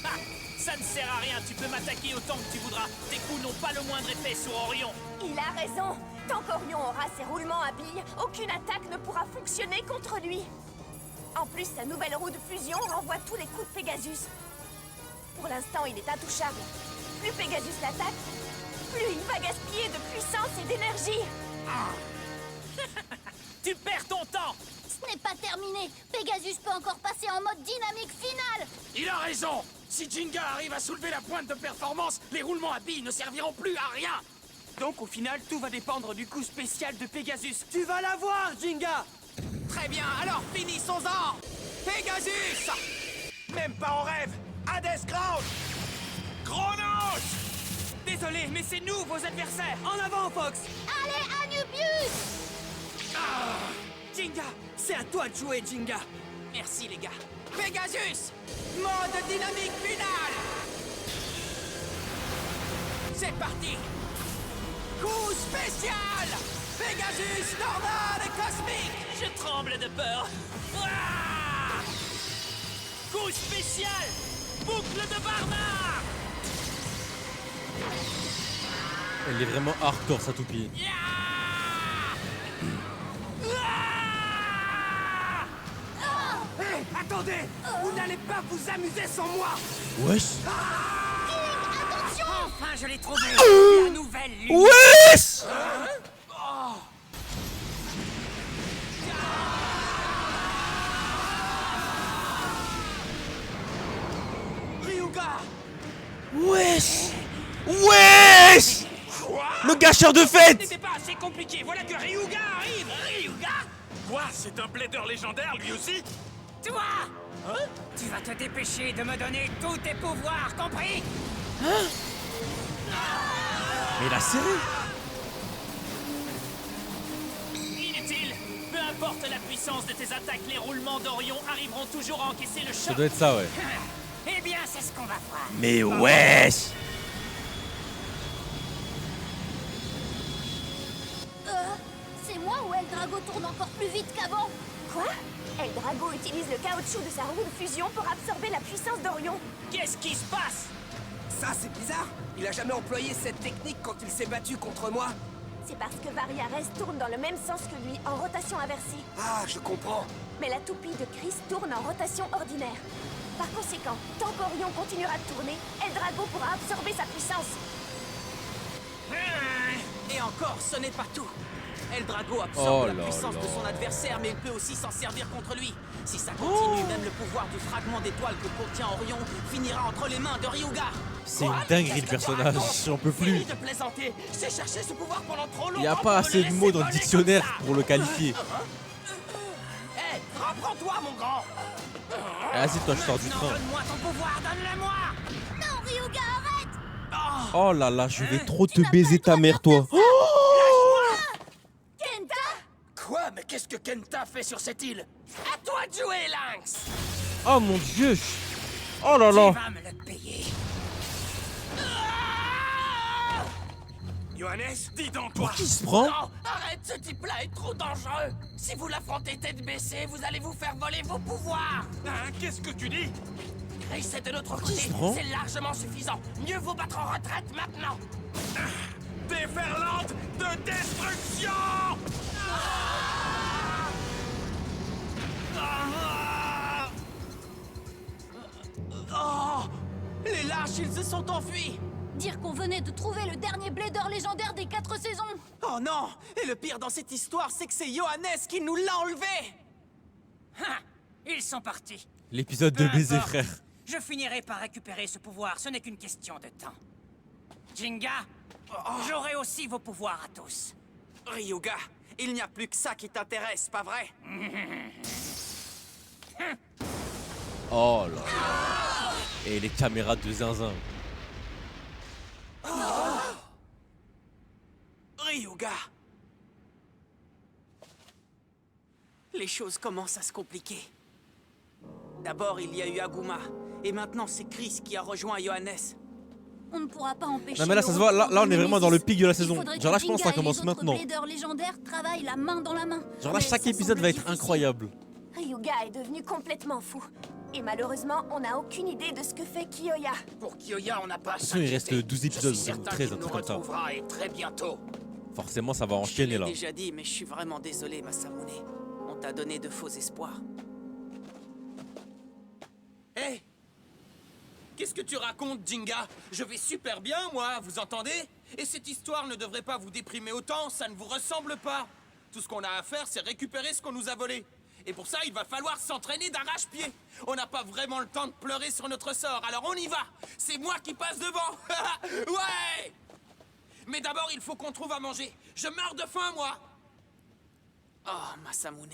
Ah, ça ne sert à rien, tu peux m'attaquer autant que tu voudras. Tes coups n'ont pas le moindre effet sur Orion. Il a raison. Tant qu'Orion aura ses roulements à billes, aucune attaque ne pourra fonctionner contre lui. En plus, sa nouvelle roue de fusion renvoie tous les coups de Pegasus. Pour l'instant, il est intouchable. Plus Pegasus l'attaque, plus il va gaspiller de puissance et d'énergie. Tu perds ton temps. Ce n'est pas terminé. Pegasus peut encore passer en mode dynamique finale. Il a raison. Si Jinga arrive à soulever la pointe de performance, les roulements à billes ne serviront plus à rien. Donc au final, tout va dépendre du coup spécial de Pegasus. Tu vas l'avoir, Jinga! Très bien, alors finissons-en! Pegasus! Même pas en rêve. Hades Ground. Chronos. Désolé, mais c'est nous, vos adversaires! En avant, Fox! Allez, Anubius! Jinga! C'est à toi de jouer, Jinga! Merci, les gars. Pegasus! Mode dynamique finale! C'est parti! Coup spécial! Pegasus tornade cosmique! Je tremble de peur. Ah, coup spécial. Boucle de barbare. Elle est vraiment hardcore, sa toupie. Yeah. Hé, attendez! Vous n'allez pas vous amuser sans moi! Wesh. Enfin, je l'ai trouvé! La nouvelle lune! Wesh. Ryuga! Wesh. Wesh. Le gâcheur de fête. C'était pas assez compliqué. Voilà que Ryuga arrive. Ryuga! Quoi? C'est un blader légendaire, lui aussi? Toi! Tu vas te dépêcher de me donner tous tes pouvoirs, compris? Mais il a serré. Inutile. Peu importe la puissance de tes attaques, les roulements d'Orion arriveront toujours à encaisser le Ça choc. doit être ça, ouais. Eh bien, c'est ce qu'on va voir. Mais wesh. C'est moi ou Eldrago tourne encore plus vite qu'avant? Quoi? Eldrago utilise le caoutchouc de sa roue de fusion pour absorber la puissance d'Orion. Qu'est-ce qui se passe? Ça, c'est bizarre! Il a jamais employé cette technique quand il s'est battu contre moi! C'est parce que Variares tourne dans le même sens que lui, en rotation inversée. Ah, je comprends! Mais la toupie de Chris tourne en rotation ordinaire. Par conséquent, tant qu'Orion continuera de tourner, Eldrago pourra absorber sa puissance. Et encore, ce n'est pas tout. Eldrago Oh absorbe la là puissance là. de son adversaire, mais il peut aussi s'en servir contre lui. Si ça continue, même le pouvoir du fragment d'étoile que contient Orion finira entre les mains de Ryuga. C'est une Quoi? dinguerie de Qu'est-ce que tu personnage. racontes? J'en peux plus. Fini de plaisanter. J'ai cherché ce pouvoir pendant trop longtemps. Il n'y a pour pas me assez de laisser mots dans le voler dictionnaire comme ça. pour le qualifier. Hé, reprends-toi, mon grand. Vas-y, toi, je sors du Non, train. donne-moi ton pouvoir, donne-le-moi. Non, Ryuga, arrête! Oh là là, je vais trop te baiser ta mère, toi. Kenta! Quoi? Mais qu'est-ce que Kenta fait sur cette île? À toi de jouer, Lynx. Oh mon dieu. Oh là Tu là. vas me le payer. Johannes, dis donc, Pour toi. qui il se prend? Non, arrête, ce type-là est trop dangereux. Si vous l'affrontez tête baissée, vous allez vous faire voler vos pouvoirs. Hein, qu'est-ce que tu dis? Chris est de notre qui côté, se prend? c'est largement suffisant. Mieux vaut battre en retraite maintenant. Déferlante de destruction. lâches, ils se sont enfuis. Dire qu'on venait de trouver le dernier blader légendaire des 4 saisons. Oh non! Et le pire dans cette histoire, c'est que c'est Johannes qui nous l'a enlevé. Ils sont partis. L'épisode de Peu baiser, importe. frère. Je finirai par récupérer ce pouvoir, ce n'est qu'une question de temps. Jinga, j'aurai aussi vos pouvoirs à tous. Ryuga, il n'y a plus que ça qui t'intéresse, pas vrai? Oh là là. Et les caméras de zinzin. Ryuga! Les choses commencent à se compliquer. D'abord, il y a eu Aguma, et maintenant c'est Chris qui a rejoint Johannes. On ne pourra pas empêcher. Non mais là ça se voit, là on est vraiment dans le pic de la saison. Genre là je pense que ça commence Les maintenant. bladers légendaires travaillent la main dans la main. Genre là Mais chaque ça épisode va semble être difficile. incroyable. Ryuga est devenu complètement fou. Et malheureusement, on n'a aucune idée de ce que fait Kiyoya. Pour Kiyoya, on n'a pas à De toute façon, il reste s'inquiéter. 12 Je épisodes, suis ou certain 13, qu'il un nous truc comme ça. retrouvera et très bientôt. Forcément ça va Je enchaîner l'ai là. déjà dit, mais je suis vraiment désolé, Masamune. On t'a donné de faux espoirs. Hé! Qu'est-ce que tu racontes, Jinga? Je vais super bien, moi, vous entendez? Et cette histoire ne devrait pas vous déprimer autant, ça ne vous ressemble pas. Tout ce qu'on a à faire, c'est récupérer ce qu'on nous a volé. Et pour ça, il va falloir s'entraîner d'arrache-pied. On n'a pas vraiment le temps de pleurer sur notre sort, alors on y va. C'est moi qui passe devant. Ouais! Mais d'abord, il faut qu'on trouve à manger. Je meurs de faim, moi. Oh, Masamune.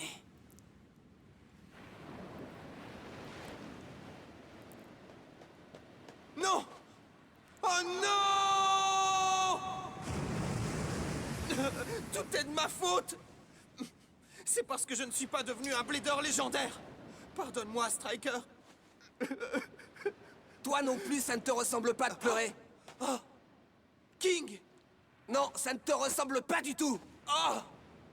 Non! Oh non! Tout est de ma faute! C'est parce que je ne suis pas devenu un blader légendaire. Pardonne-moi, Striker. Toi non plus, ça ne te ressemble pas de pleurer. Oh! King! Non, ça ne te ressemble pas du tout. Oh!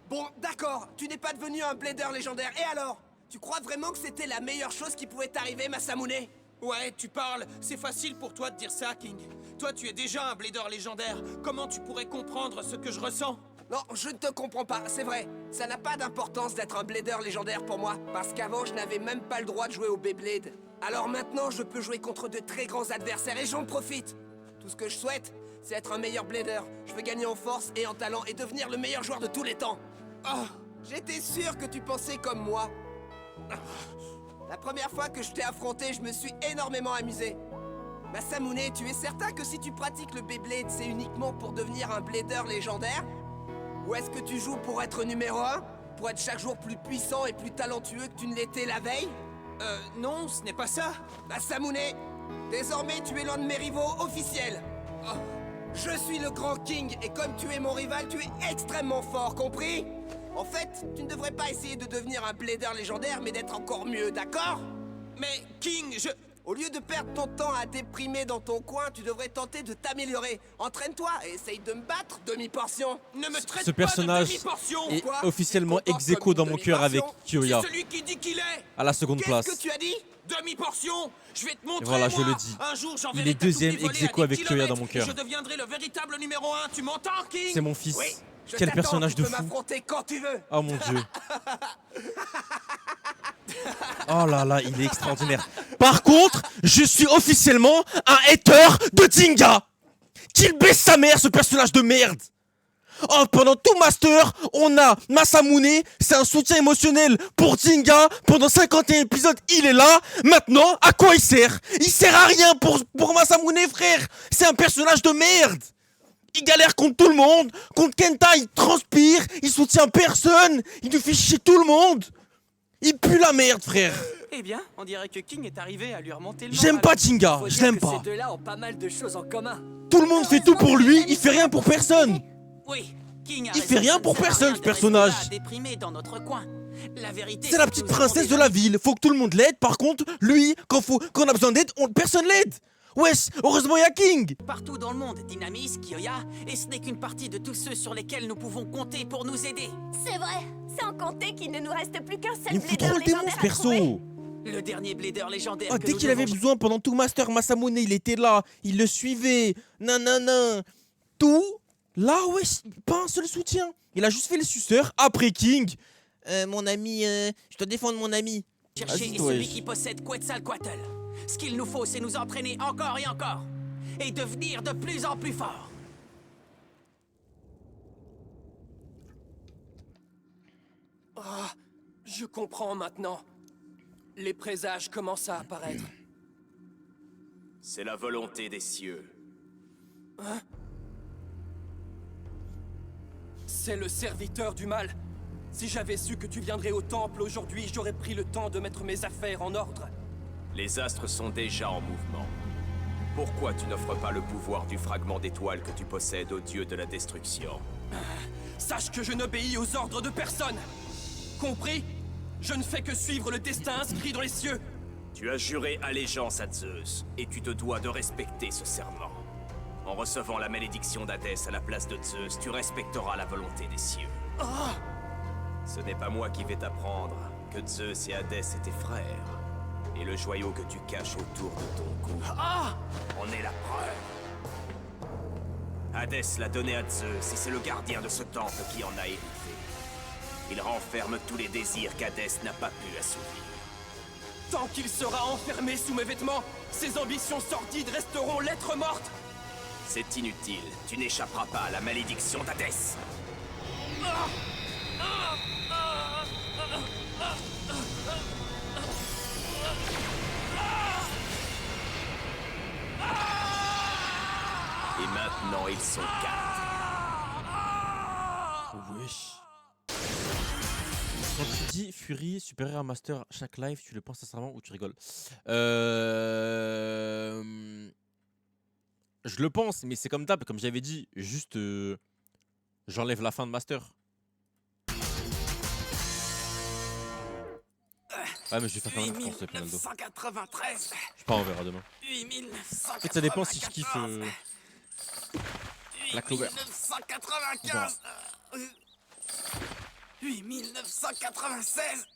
Bon, d'accord, tu n'es pas devenu un blader légendaire. Et alors? Tu crois vraiment que c'était la meilleure chose qui pouvait t'arriver, Masamune? Ouais, tu parles. C'est facile pour toi de dire ça, King. Toi, tu es déjà un blader légendaire. Comment tu pourrais comprendre ce que je ressens? Non, je ne te comprends pas, c'est vrai. Ça n'a pas d'importance d'être un blader légendaire pour moi, parce qu'avant, je n'avais même pas le droit de jouer au Beyblade. Alors maintenant, je peux jouer contre de très grands adversaires et j'en profite. Tout ce que je souhaite, c'est être un meilleur blader. Je veux gagner en force et en talent et devenir le meilleur joueur de tous les temps. Oh, j'étais sûr que tu pensais comme moi. La première fois que je t'ai affronté, je me suis énormément amusé. Masamune, tu es certain que si tu pratiques le Beyblade, c'est uniquement pour devenir un blader légendaire? Ou est-ce que tu joues pour être numéro 1? Pour être chaque jour plus puissant et plus talentueux que tu ne l'étais la veille? Non, ce n'est pas ça. Masamune, désormais tu es l'un de mes rivaux officiels. Oh, je suis le Grand King et comme tu es mon rival, tu es extrêmement fort, compris? En fait, tu ne devrais pas essayer de devenir un blader légendaire, mais d'être encore mieux, d'accord? Mais King, Au lieu de perdre ton temps à déprimer dans ton coin, tu devrais tenter de t'améliorer. Entraîne-toi et essaye de me battre, demi-portion. ne me traite Ce pas personnage de demi-portion. est Quoi? officiellement Tu te comportes ex aequo comme dans une mon cœur avec demi-portion? Kiyoya. C'est celui qui dit qu'il est. À la seconde place. Qu'est-ce que tu as dit? Demi-portion. Je vais te montrer, Et voilà, je moi. le dis. Un jour, Il j'enverrai est ta deuxième toupie volée ex aequo à des avec Kiyoya dans mon kilomètres cœur. et je deviendrai le véritable numéro 1. Tu m'entends, King? C'est mon fils. Oui, je Quel t'attends, personnage de tu peux fou. m'affronter quand tu veux. Oh mon dieu. Oh là là, il est extraordinaire. Par contre, je suis officiellement un hater de Jinga. Qu'il baisse sa mère, ce personnage de merde. Oh, pendant tout Master, on a Masamune, c'est un soutien émotionnel pour Jinga. Pendant 51 épisodes, il est là. Maintenant, à quoi il sert? Il sert à rien pour Masamune, frère. C'est un personnage de merde. Il galère contre tout le monde. Contre Kenta, il transpire. Il soutient personne. Il nous fait chier tout le monde. Il pue la merde, frère. Eh bien, on dirait que King est arrivé à lui remonter le J'aime moral. pas Jinga, Faut je dire l'aime que pas. Ces deux-là ont pas mal de choses en commun. Tout le monde fait tout pour lui, il fait rien pour personne. Oui, King a Il raison, fait rien ça ne pour sert à personne, rien ce de rester personnage. là, déprimé dans notre coin. La vérité, C'est la que petite nous avons princesse de déjà- la ville, faut que tout le monde l'aide. Par contre, lui, quand on a besoin d'aide, personne l'aide. Wesh, heureusement il y a King. Partout dans le monde, Dynamis, Kiyoya, et ce n'est qu'une partie de tous ceux sur lesquels nous pouvons compter pour nous aider. C'est vrai, sans compter qu'il ne nous reste plus qu'un seul Il me fout blader trop le démon, légendaire ce à trouver. perso. Le dernier blader légendaire Oh, que dès nous qu'il avait devons- besoin pendant tout Master, Masamune, il était là, il le suivait, nanana. Tout, là, wesh, pas un seul soutien. Il a juste fait les suceurs, après King. Mon ami, je dois défendre mon ami. chercher Vas-y, est toi, celui wesh. qui possède Quetzalcoatl. Ce qu'il nous faut, c'est nous entraîner encore et encore. Et devenir de plus en plus forts. Ah, je comprends maintenant. Les présages commencent à apparaître. C'est la volonté des cieux. Hein? C'est le serviteur du mal. Si j'avais su que tu viendrais au temple aujourd'hui, j'aurais pris le temps de mettre mes affaires en ordre. Les astres sont déjà en mouvement. Pourquoi tu n'offres pas le pouvoir du fragment d'étoile que tu possèdes au dieu de la destruction? Sache que je n'obéis aux ordres de personne. Compris? Je ne fais que suivre le destin inscrit dans les cieux. Tu as juré allégeance à Zeus, et tu te dois de respecter ce serment. En recevant la malédiction d'Hadès à la place de Zeus, tu respecteras la volonté des cieux. Ce n'est pas moi qui vais t'apprendre que Zeus et Hadès étaient frères. Et le joyau que tu caches autour de ton cou en est la preuve. Hadès l'a donné à Zeus, et c'est le gardien de ce temple qui en a hérité. Il renferme tous les désirs qu'Hadès n'a pas pu assouvir. Tant qu'il sera enfermé sous mes vêtements, ses ambitions sordides resteront lettres mortes. C'est inutile, tu n'échapperas pas à la malédiction d'Hadès. Et maintenant, ils sont 4. Wesh. Quand tu dis Fury, supérieur à Master, chaque live, tu le penses sincèrement ou tu rigoles? Je le pense, mais c'est comme d'hab, comme j'avais dit, juste j'enlève la fin de Master. Ah mais je vais faire quand même la France, Penaldo. 8993. Je sais pas, on verra demain. 8995. En fait, ça dépend si je kiffe la Clover. 8995. 8996.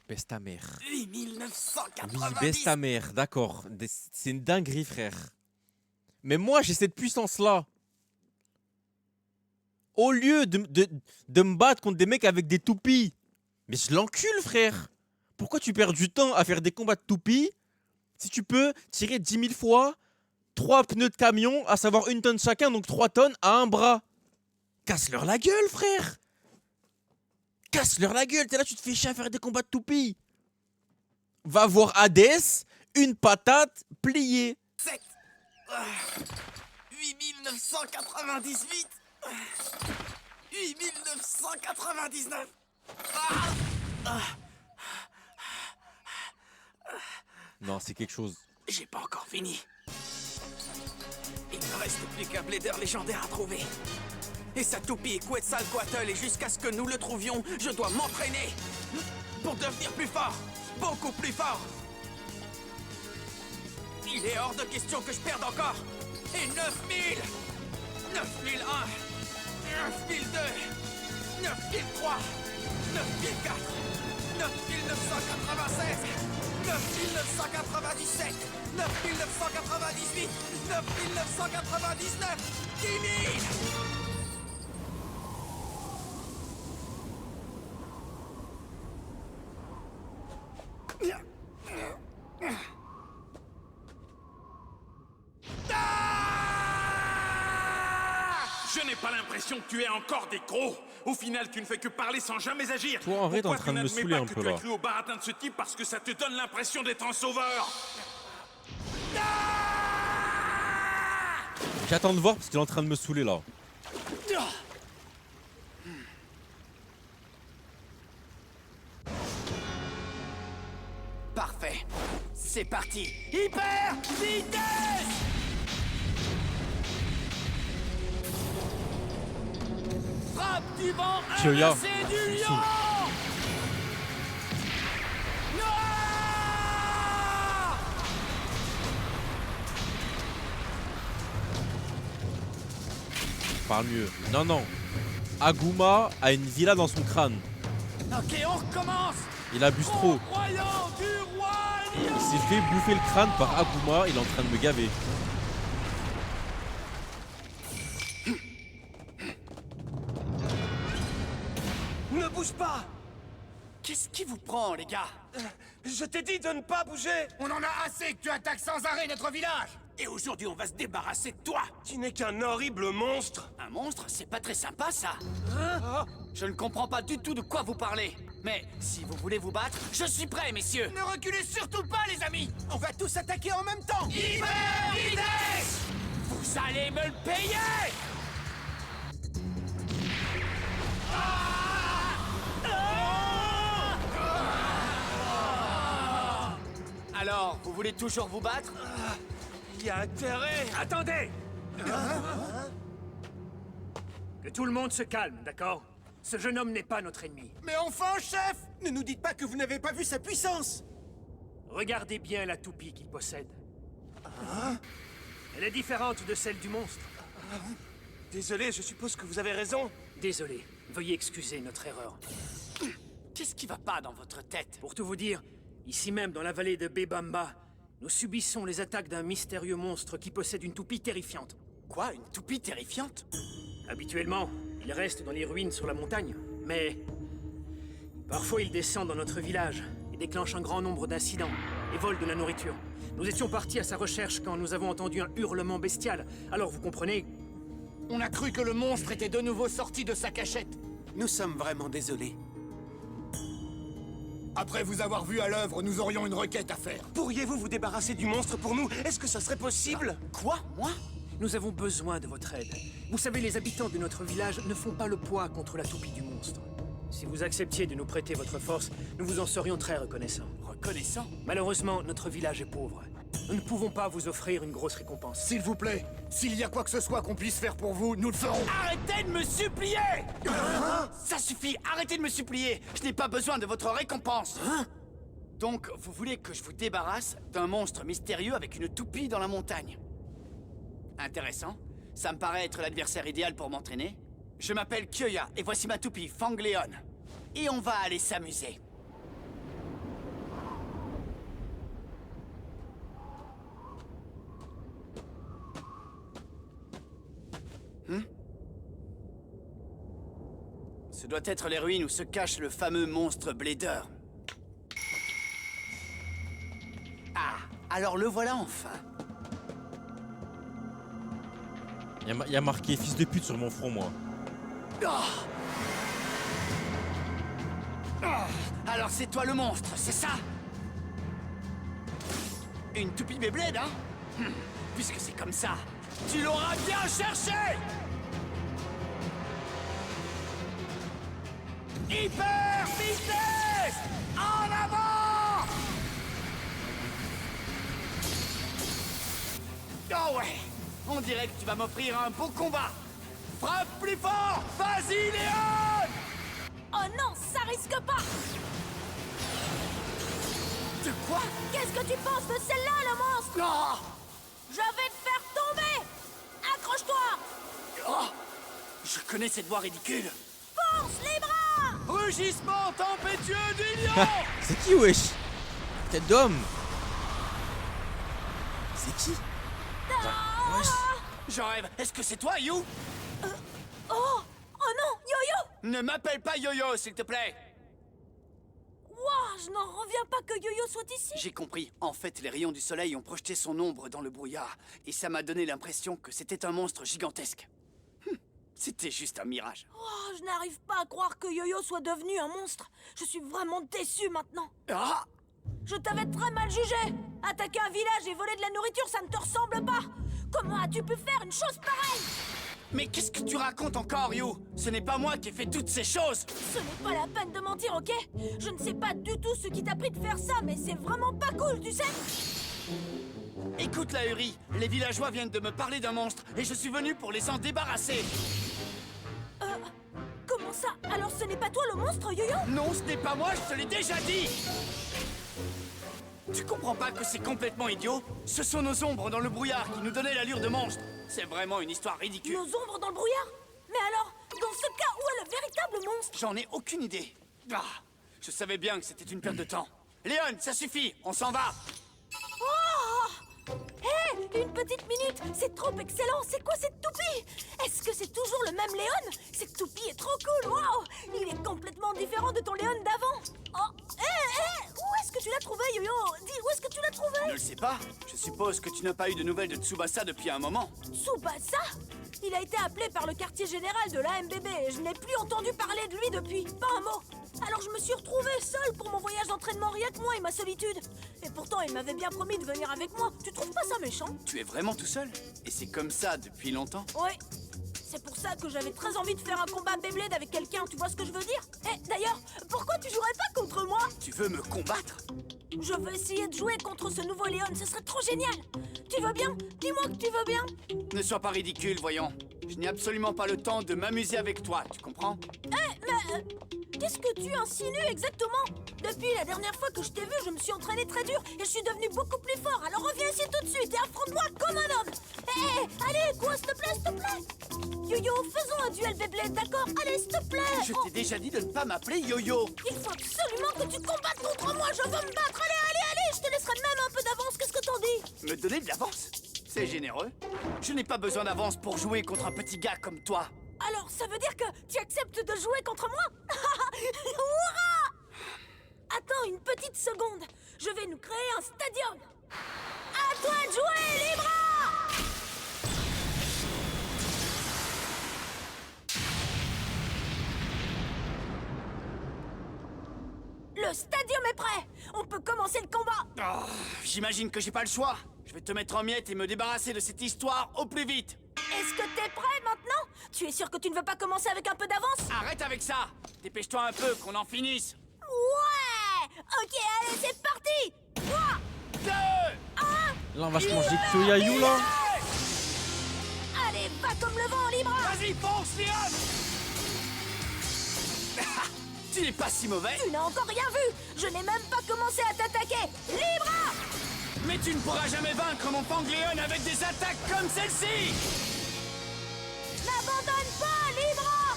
Baisse ta mère. 8990. Oui, baisse ta mère, d'accord. C'est une dinguerie, frère. Mais moi, j'ai cette puissance-là. Au lieu de me battre contre des mecs avec des toupies. Mais je l'encule, frère. Pourquoi tu perds du temps à faire des combats de toupies si tu peux tirer 10 000 fois 3 pneus de camion, à savoir 1 tonne chacun, donc 3 tonnes à un bras? Casse-leur la gueule, frère. Casse-leur la gueule. T'es là, tu te fais chier à faire des combats de toupies. Va voir Hadès, une patate pliée. 7. 8998. 8999. Non, c'est quelque chose. J'ai pas encore fini. Il ne reste plus qu'un blader légendaire à trouver. Et sa toupie est Quetzalcoatl, et jusqu'à ce que nous le trouvions, je dois m'entraîner pour devenir plus fort, beaucoup plus fort. Il est hors de question que je perde encore. Et 9000, 9001, 9002, 9003, 9004, 9996, 9997, 9998, 9999, 10 000. Je n'ai pas l'impression que tu aies encore des crocs. Au final, tu ne fais que parler sans jamais agir. Toi, en vrai, t'es en Pourquoi train de me tu n'admets saouler pas un que peu, tu as là. cru au baratin de ce type parce que ça te donne l'impression d'être un sauveur. J'attends de voir parce qu'il est en train de me saouler là. Parfait. C'est parti. Hyper vitesse. Frappe du vent Kyoya. inversé du lion. Parle mieux. Non, non. Aguma a une villa dans son crâne. Ok, on recommence. Il abuse trop. Royaume du roi lion. Il s'est fait bouffer le crâne par Aguma. Il est en train de me gaver. Ne bouge pas. Qu'est-ce qui vous prend, les gars? Je t'ai dit de ne pas bouger. On en a assez que tu attaques sans arrêt notre village. Et aujourd'hui, on va se débarrasser de toi. Tu n'es qu'un horrible monstre. Un monstre, c'est pas très sympa, ça. Je ne comprends pas du tout de quoi vous parlez. Mais si vous voulez vous battre, je suis prêt, messieurs. Ne reculez surtout pas, les amis. On va tous attaquer en même temps. Hyper vitesse! Vous allez me le payer! Alors, vous voulez toujours vous battre? Il y a intérêt. Attendez! Que tout le monde se calme, d'accord? Ce jeune homme n'est pas notre ennemi. Mais enfin, chef! Ne nous dites pas que vous n'avez pas vu sa puissance. Regardez bien la toupie qu'il possède. Elle est différente de celle du monstre. Désolé, je suppose que vous avez raison. Désolé, veuillez excuser notre erreur. Qu'est-ce qui va pas dans votre tête? Pour tout vous dire, ici même dans la vallée de Bebamba, nous subissons les attaques d'un mystérieux monstre qui possède une toupie terrifiante. Quoi, une toupie terrifiante? Habituellement, il reste dans les ruines sur la montagne, mais parfois il descend dans notre village et déclenche un grand nombre d'incidents et vole de la nourriture. Nous étions partis à sa recherche quand nous avons entendu un hurlement bestial. Alors vous comprenez? On a cru que le monstre était de nouveau sorti de sa cachette. Nous sommes vraiment désolés. Après vous avoir vu à l'œuvre, nous aurions une requête à faire. Pourriez-vous vous débarrasser du monstre pour nous? Est-ce que ça serait possible? Quoi? Moi? Nous avons besoin de votre aide. Vous savez, les habitants de notre village ne font pas le poids contre la toupie du monstre. Si vous acceptiez de nous prêter votre force, nous vous en serions très reconnaissants. Reconnaissant? Malheureusement, notre village est pauvre. Nous ne pouvons pas vous offrir une grosse récompense. S'il vous plaît, s'il y a quoi que ce soit qu'on puisse faire pour vous, nous le ferons. Arrêtez de me supplier! Ça suffit, arrêtez de me supplier. Je n'ai pas besoin de votre récompense. Donc, vous voulez que je vous débarrasse d'un monstre mystérieux avec une toupie dans la montagne? Intéressant. Ça me paraît être l'adversaire idéal pour m'entraîner. Je m'appelle Kyoya et voici ma toupie, Fangléon. Et on va aller s'amuser. Ce doit être les ruines où se cache le fameux monstre Blader. Ah, alors le voilà enfin. Il y a marqué fils de pute sur mon front, moi. Alors c'est toi le monstre, c'est ça? Une toupie Beyblade, hein? Puisque c'est comme ça, tu l'auras bien cherché! Hyper vitesse! En avant! Oh ouais! On dirait que tu vas m'offrir un beau combat! Frappe plus fort! Vas-y, Léon! Oh non, ça risque pas! De quoi? Qu'est-ce que tu penses de celle-là, le monstre? Non! Je vais te faire tomber! Accroche-toi! Oh! Je connais cette voix ridicule! Force les bras! Rugissement tempétueux du lion! C'est qui, wesh? Tête d'homme. C'est qui? Je rêve. Est-ce que c'est toi, You? Oh non, Yo-Yo! Ne m'appelle pas Yo-Yo, s'il te plaît! Wouah, je n'en reviens pas que Yo-Yo soit ici! J'ai compris. En fait, les rayons du soleil ont projeté son ombre dans le brouillard. Et ça m'a donné l'impression que c'était un monstre gigantesque. C'était juste un mirage. Oh, je n'arrive pas à croire que Yo-Yo soit devenu un monstre. Je suis vraiment déçu maintenant. Ah! Je t'avais très mal jugé. Attaquer un village et voler de la nourriture, ça ne te ressemble pas. Comment as-tu pu faire une chose pareille? Mais qu'est-ce que tu racontes encore, You? Ce n'est pas moi qui ai fait toutes ces choses! Ce n'est pas la peine de mentir, ok? Je ne sais pas du tout ce qui t'a pris de faire ça, mais c'est vraiment pas cool, tu sais? Écoute, Lahuri, les villageois viennent de me parler d'un monstre et je suis venu pour les en débarrasser. Comment ça? Alors ce n'est pas toi le monstre, Yo-Yo? Non, ce n'est pas moi, je te l'ai déjà dit! Tu comprends pas que c'est complètement idiot? Ce sont nos ombres dans le brouillard qui nous donnaient l'allure de monstre. C'est vraiment une histoire ridicule. Nos ombres dans le brouillard? Mais alors, dans ce cas, où est le véritable monstre? J'en ai aucune idée. Ah, je savais bien que c'était une perte de temps. Léon, ça suffit, on s'en va! Oh! Hé, une petite minute! C'est trop excellent! C'est quoi cette toupie? Est-ce que c'est toujours le même Léon? Cette toupie est trop cool! Waouh! Il est complètement différent de ton Léon d'avant! Oh, où est-ce que tu l'as trouvé, Yo-Yo? Dis, où est-ce que tu l'as trouvé? Je ne le sais pas. Je suppose que tu n'as pas eu de nouvelles de Tsubasa depuis un moment. Tsubasa? Il a été appelé par le quartier général de l'AMBB et je n'ai plus entendu parler de lui depuis. Pas un mot. Alors je me suis retrouvée seule pour mon voyage d'entraînement, rien que moi et ma solitude. Et pourtant, il m'avait bien promis de venir avec moi. Tu trouves pas ça méchant? Tu es vraiment tout seul? Et c'est comme ça depuis longtemps? Ouais. C'est pour ça que j'avais très envie de faire un combat Beyblade avec quelqu'un, tu vois ce que je veux dire? Eh, d'ailleurs, pourquoi tu jouerais pas contre moi? Tu veux me combattre? Je veux essayer de jouer contre ce nouveau Léon, ce serait trop génial. Tu veux bien? Dis-moi que tu veux bien. Ne sois pas ridicule, voyons. Je n'ai absolument pas le temps de m'amuser avec toi, tu comprends? Mais qu'est-ce que tu insinues exactement? Depuis la dernière fois que je t'ai vu, je me suis entraîné très dur et je suis devenu beaucoup plus fort. Alors reviens ici tout de suite et affronte-moi comme un homme. Allez, quoi, s'il te plaît, s'il te plaît. Yo-Yo, faisons un duel Beyblade, d'accord? Allez, s'il te plaît. Je t'ai déjà dit de ne pas m'appeler Yo-Yo. Il faut absolument que tu te combattes contre moi. Je veux me battre. Allez, je te laisserai même un peu d'avance. Qu'est-ce que t'en dis? Me donner de l'avance? C'est généreux. Je n'ai pas besoin d'avance pour jouer contre un petit gars comme toi. Alors, ça veut dire que tu acceptes de jouer contre moi? Hurrah! Attends une petite seconde. Je vais nous créer un stadium. À toi de jouer, Libra! Le stadium est prêt. On peut commencer le combat. Oh, j'imagine que j'ai pas le choix. Je vais te mettre en miettes et me débarrasser de cette histoire au plus vite. Est-ce que t'es prêt maintenant? Tu es sûr que tu ne veux pas commencer avec un peu d'avance? Arrête avec ça. Dépêche-toi un peu, qu'on en finisse. Ouais! Ok, allez, c'est parti! 3, 2, 1... Là, on va se manger Kyoyayu, là. Allez, va comme le vent, Libra! Vas-y, fonce, Léon. Tu n'es pas si mauvais. Tu n'as encore rien vu! Je n'ai même pas commencé à t'attaquer! Libra! Mais tu ne pourras jamais vaincre mon Pangléon avec des attaques comme celle-ci. N'abandonne pas, Libra!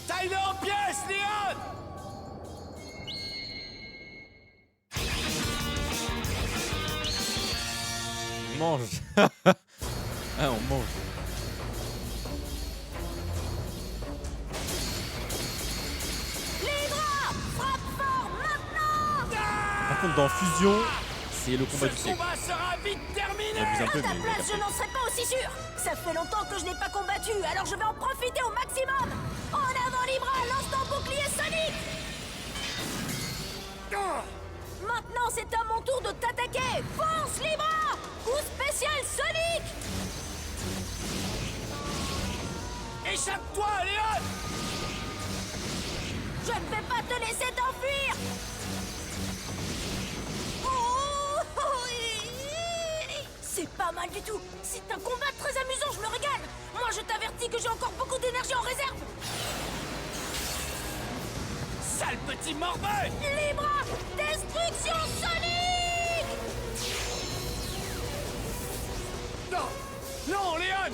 Taille-le en pièces, Léon. Mange. Ah, on mange. Libra! Frappe fort maintenant! Par contre, dans Fusion, c'est le combat du Ce siècle. combat sera vite terminé. J'abuse un À peu, ta mais place, je n'en serais pas aussi sûre! Ça fait longtemps que je n'ai pas combattu, alors je vais en profiter au maximum! En avant, Libra! Lance ton bouclier sonique! Maintenant, c'est à mon tour de t'attaquer! Fonce, Libra! Coup spécial sonique! Échappe-toi, Léon. Je ne vais pas te laisser t'enfuir! C'est pas mal du tout! C'est un combat très amusant, je me régale! Moi, je t'avertis que j'ai encore beaucoup d'énergie en réserve! Sale petit morveux. Libra! Destruction sonique! Non. Non, Léon.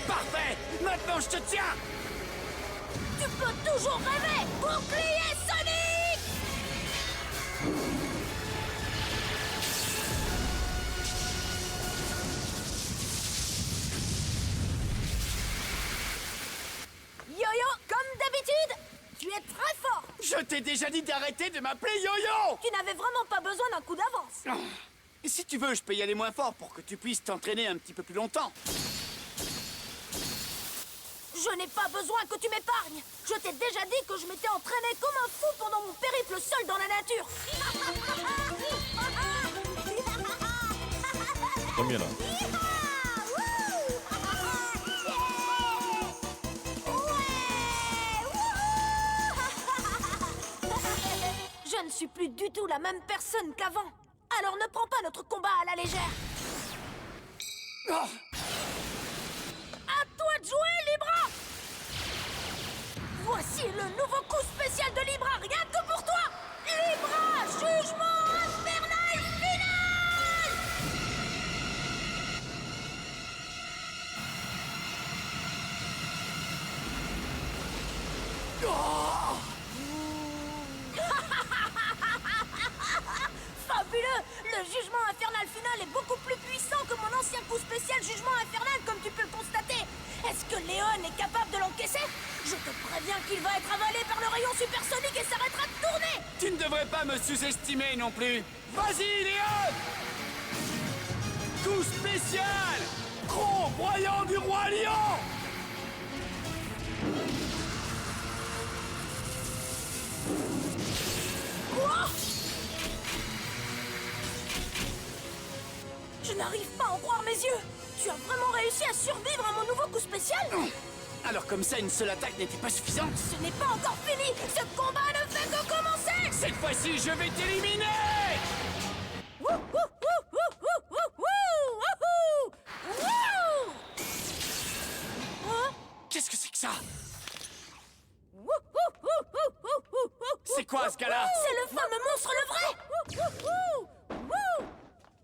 Parfait. Maintenant, je te tiens. Tu peux toujours rêver! Bouclier sonique! Yo-Yo, comme d'habitude, tu es très fort! Je t'ai déjà dit d'arrêter de m'appeler Yo-Yo. Tu n'avais vraiment pas besoin d'un coup d'avance! Et si tu veux, je peux y aller moins fort pour que tu puisses t'entraîner un petit peu plus longtemps. Je n'ai pas besoin que tu m'épargnes! Je t'ai déjà dit que je m'étais entraîné comme un fou pendant mon périple seul dans la nature! Tant mieux, là. Je ne suis plus du tout la même personne qu'avant! Alors ne prends pas notre combat à la légère! À toi de jouer, Libra! Voici le nouveau coup spécial de Libra, rien que pour toi! Libra, jugement infernal final! Fabuleux! Le jugement infernal final est beaucoup plus puissant que mon ancien coup spécial jugement infernal, comme tu peux le constater. Est-ce que Léon est capable de l'encaisser? Je te préviens qu'il va être avalé par devrais pas me sous-estimer non plus. Vas-y, Léon! Coup spécial! Gros broyant du roi lion! Quoi? Je n'arrive pas à en croire mes yeux. Tu as vraiment réussi à survivre à mon nouveau coup spécial? Alors comme ça, une seule attaque n'était pas suffisante? Ce n'est pas encore fini. Ce combat ne fait que commencer. Cette fois-ci, je vais t'éliminer! Wouh, wouh, wouh, wouh, wouh, wouh, wouh, wouh. Hein? Qu'est-ce que c'est que ça? Wouh, wouh, wouh, wouh, wouh, wouh, wouh. C'est quoi ce gars-là? C'est le fameux monstre, le vrai. Wouh, wouh, wouh, wouh.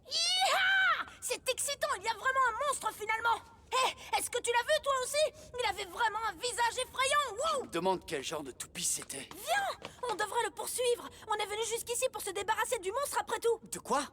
Hi-ha! C'est excitant, il y a vraiment un monstre finalement. Hé, est-ce que tu l'as vu toi aussi? Il avait vraiment un visage effrayant. Wow! Demande quel genre de toupie c'était. Viens! On devrait le poursuivre. On est venu jusqu'ici pour se débarrasser du monstre après tout. De quoi?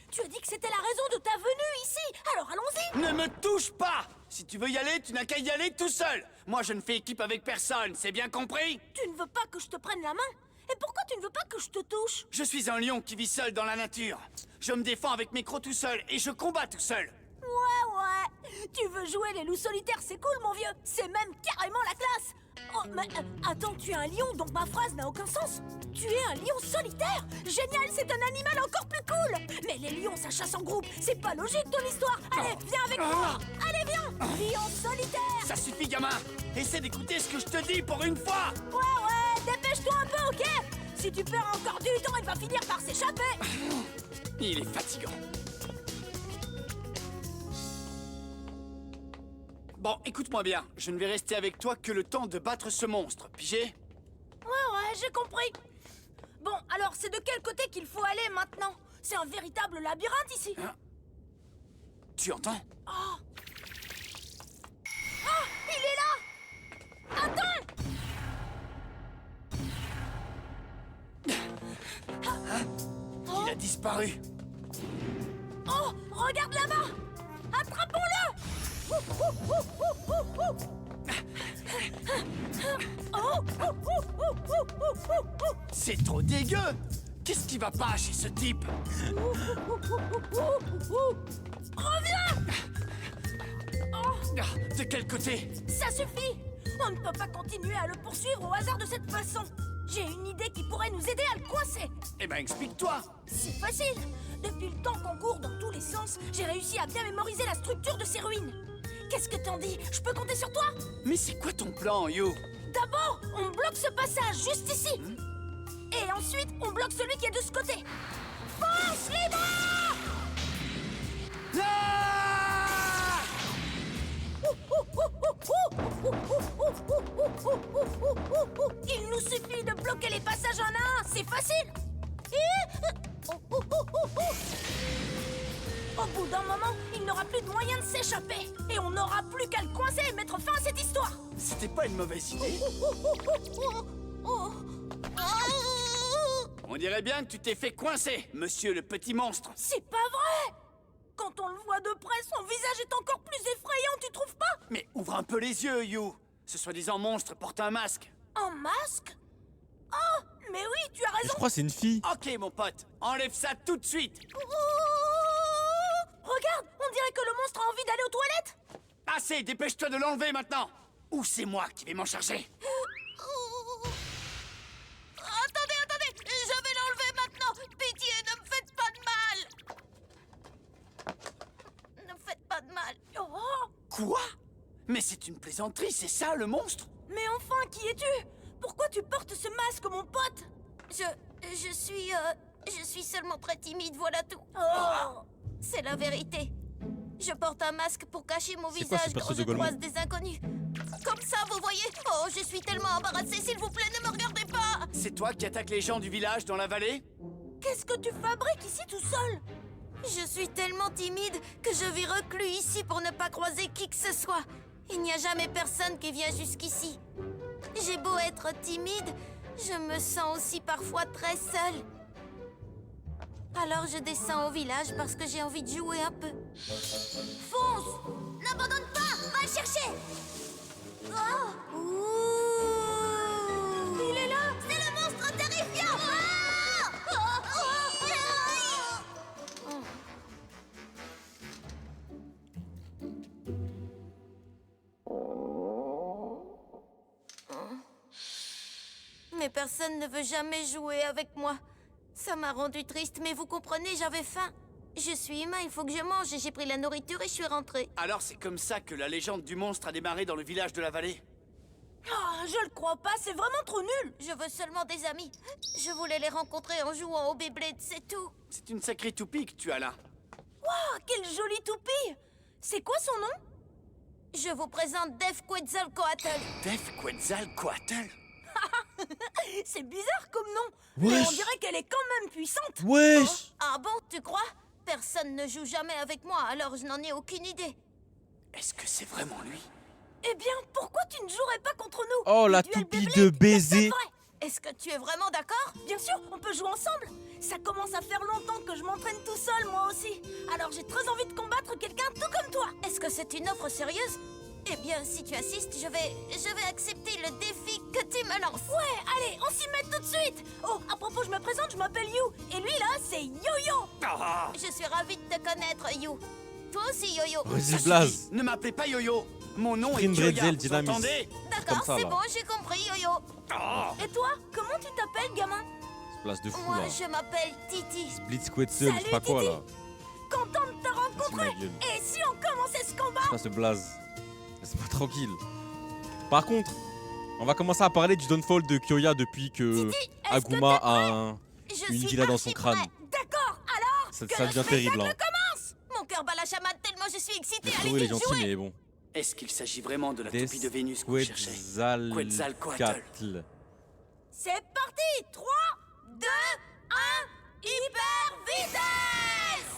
Tu as dit que c'était la raison de ta venue ici. Alors allons-y. Ne me touche pas! Si tu veux y aller, tu n'as qu'à y aller tout seul. Moi, je ne fais équipe avec personne, c'est bien compris? Tu ne veux pas que je te prenne la main? Et pourquoi tu ne veux pas que je te touche? Je suis un lion qui vit seul dans la nature. Je me défends avec mes crocs tout seul et je combats tout seul. Ouais. Tu veux jouer les loups solitaires, c'est cool, mon vieux. C'est même carrément la classe. Oh, mais attends, tu es un lion, donc ma phrase n'a aucun sens. Tu es un lion solitaire. Génial, c'est un animal encore plus cool. Mais les lions, ça chasse en groupe. C'est pas logique ton histoire. Allez, viens avec moi. Allez, viens. Lion solitaire. Ça suffit, gamin. Essaie d'écouter ce que je te dis pour une fois. Ouais, dépêche-toi un peu, ok? Si tu perds encore du temps, il va finir par s'échapper. Il est fatigant. Bon, écoute-moi bien. Je ne vais rester avec toi que le temps de battre ce monstre, pigé? Ouais, j'ai compris. Bon, alors c'est de quel côté qu'il faut aller maintenant? C'est un véritable labyrinthe ici. Hein? Tu entends? Oh. Ah, il est là! Attends! Il a disparu. Oh, regarde là-bas! Attrapons-le! C'est trop dégueu! Qu'est-ce qui va pas chez ce type? Reviens! De quel côté? Ça suffit! On ne peut pas continuer à le poursuivre au hasard de cette façon. J'ai une idée qui pourrait nous aider à le coincer. Eh ben, explique-toi! C'est facile! Depuis le temps qu'on court dans tous les sens, j'ai réussi à bien mémoriser la structure de ces ruines. Qu'est-ce que t'en dis? Je peux compter sur toi? Mais c'est quoi ton plan, Yo? D'abord, on bloque ce passage juste ici. Et ensuite, on bloque celui qui est de ce côté. Fonce les bras! Il nous suffit de bloquer les passages un à un, c'est facile. Au bout d'un moment, il n'aura plus de moyen de s'échapper. Et on n'aura plus qu'à le coincer et mettre fin à cette histoire. C'était pas une mauvaise idée. On dirait bien que tu t'es fait coincer, monsieur le petit monstre. C'est pas vrai! Quand on le voit de près, son visage est encore plus effrayant, tu trouves pas? Mais ouvre un peu les yeux, You. Ce soi-disant monstre porte un masque. Un masque? Oh, mais oui, tu as raison! Je crois que c'est une fille. Ok, mon pote, enlève ça tout de suite. Regarde, on dirait que le monstre a envie d'aller aux toilettes! Assez, dépêche-toi de l'enlever maintenant. Ou c'est moi qui vais m'en charger. Attendez, je vais l'enlever maintenant! Pitié, ne me faites pas de mal! Ne me faites pas de mal! Oh. Quoi? Mais c'est une plaisanterie, c'est ça le monstre? Mais enfin, qui es-tu? Pourquoi tu portes ce masque, mon pote? Je suis seulement très timide, voilà tout. Oh. C'est la vérité. Je porte un masque pour cacher mon C'est quoi ce visage perso quand de je Gollum? croise des inconnus. Comme ça, vous voyez? Oh, je suis tellement embarrassée, s'il vous plaît, ne me regardez pas! C'est toi qui attaques les gens du village dans la vallée? Qu'est-ce que tu fabriques ici tout seul? Je suis tellement timide que je vis reclus ici pour ne pas croiser qui que ce soit. Il n'y a jamais personne qui vient jusqu'ici. J'ai beau être timide, je me sens aussi parfois très seule. Alors je descends au village parce que j'ai envie de jouer un peu. Fonce! N'abandonne pas! Va le chercher! Oh. Ouh. Il est là! C'est le monstre terrifiant! Ah! personne ne veut jamais jouer avec moi. Ça m'a rendu triste, mais vous comprenez, j'avais faim. Je suis humain, il faut que je mange et j'ai pris la nourriture et je suis rentrée. Alors c'est comme ça que la légende du monstre a démarré dans le village de la vallée? Oh, je le crois pas, c'est vraiment trop nul. Je veux seulement des amis. Je voulais les rencontrer en jouant au Beyblade, c'est tout. C'est une sacrée toupie que tu as là. Waouh, quelle jolie toupie. C'est quoi son nom? Je vous présente Def Quetzalcoatl. Def Quetzalcoatl? C'est bizarre comme nom. Wesh. Mais on dirait qu'elle est quand même puissante. Wesh. Ah bon, tu crois? Personne ne joue jamais avec moi, alors je n'en ai aucune idée. Est-ce que c'est vraiment lui? Eh bien, pourquoi tu ne jouerais pas contre nous? Oh, la Le duel toupie Beyblade, de baiser. c'est vrai. Est-ce que tu es vraiment d'accord? Bien sûr, on peut jouer ensemble. Ça commence à faire longtemps que je m'entraîne tout seul, moi aussi. Alors j'ai très envie de combattre quelqu'un tout comme toi. Est-ce que c'est une offre sérieuse? Eh bien, si tu assistes, je vais accepter le défi que tu me lances. Ouais, allez, on s'y met tout de suite. Oh, à propos, je me présente, je m'appelle You. Et lui, là, c'est Yo-Yo. Je suis ravie de te connaître, You. Toi aussi, Yo-Yo. Vas-y, Blaze. Ne m'appelez pas Yo-Yo. Mon nom est Sprint Kyoya, Bretzel, vous Dynamis. entendez? D'accord, comme ça, c'est là. bon, j'ai compris, Yo-Yo. Et toi, comment tu t'appelles, gamin? Place de fou Moi, là. je m'appelle Titi. Blitz Quetzal, je sais pas quoi là. Content de te rencontrer. ma gueule. Et si on commençait ce combat? Place de Blaze. Laisse-moi tranquille. Par contre, on va commencer à parler du downfall de Kyoya depuis que Titi, est-ce que Aguma t'es a Je une suis villa dans son archi crâne. prêt. D'accord, alors Ça que devient le terrible. spectacle Hein. commence. Mon cœur bat la chamade tellement je suis excitée. Le Floril est Allez, gentil, jouer. mais bon. Est-ce qu'il s'agit vraiment de la toupie de Vénus que vous cherchez? Quetzalcoatl. C'est parti. 3, 2, 1, hyper vitesse.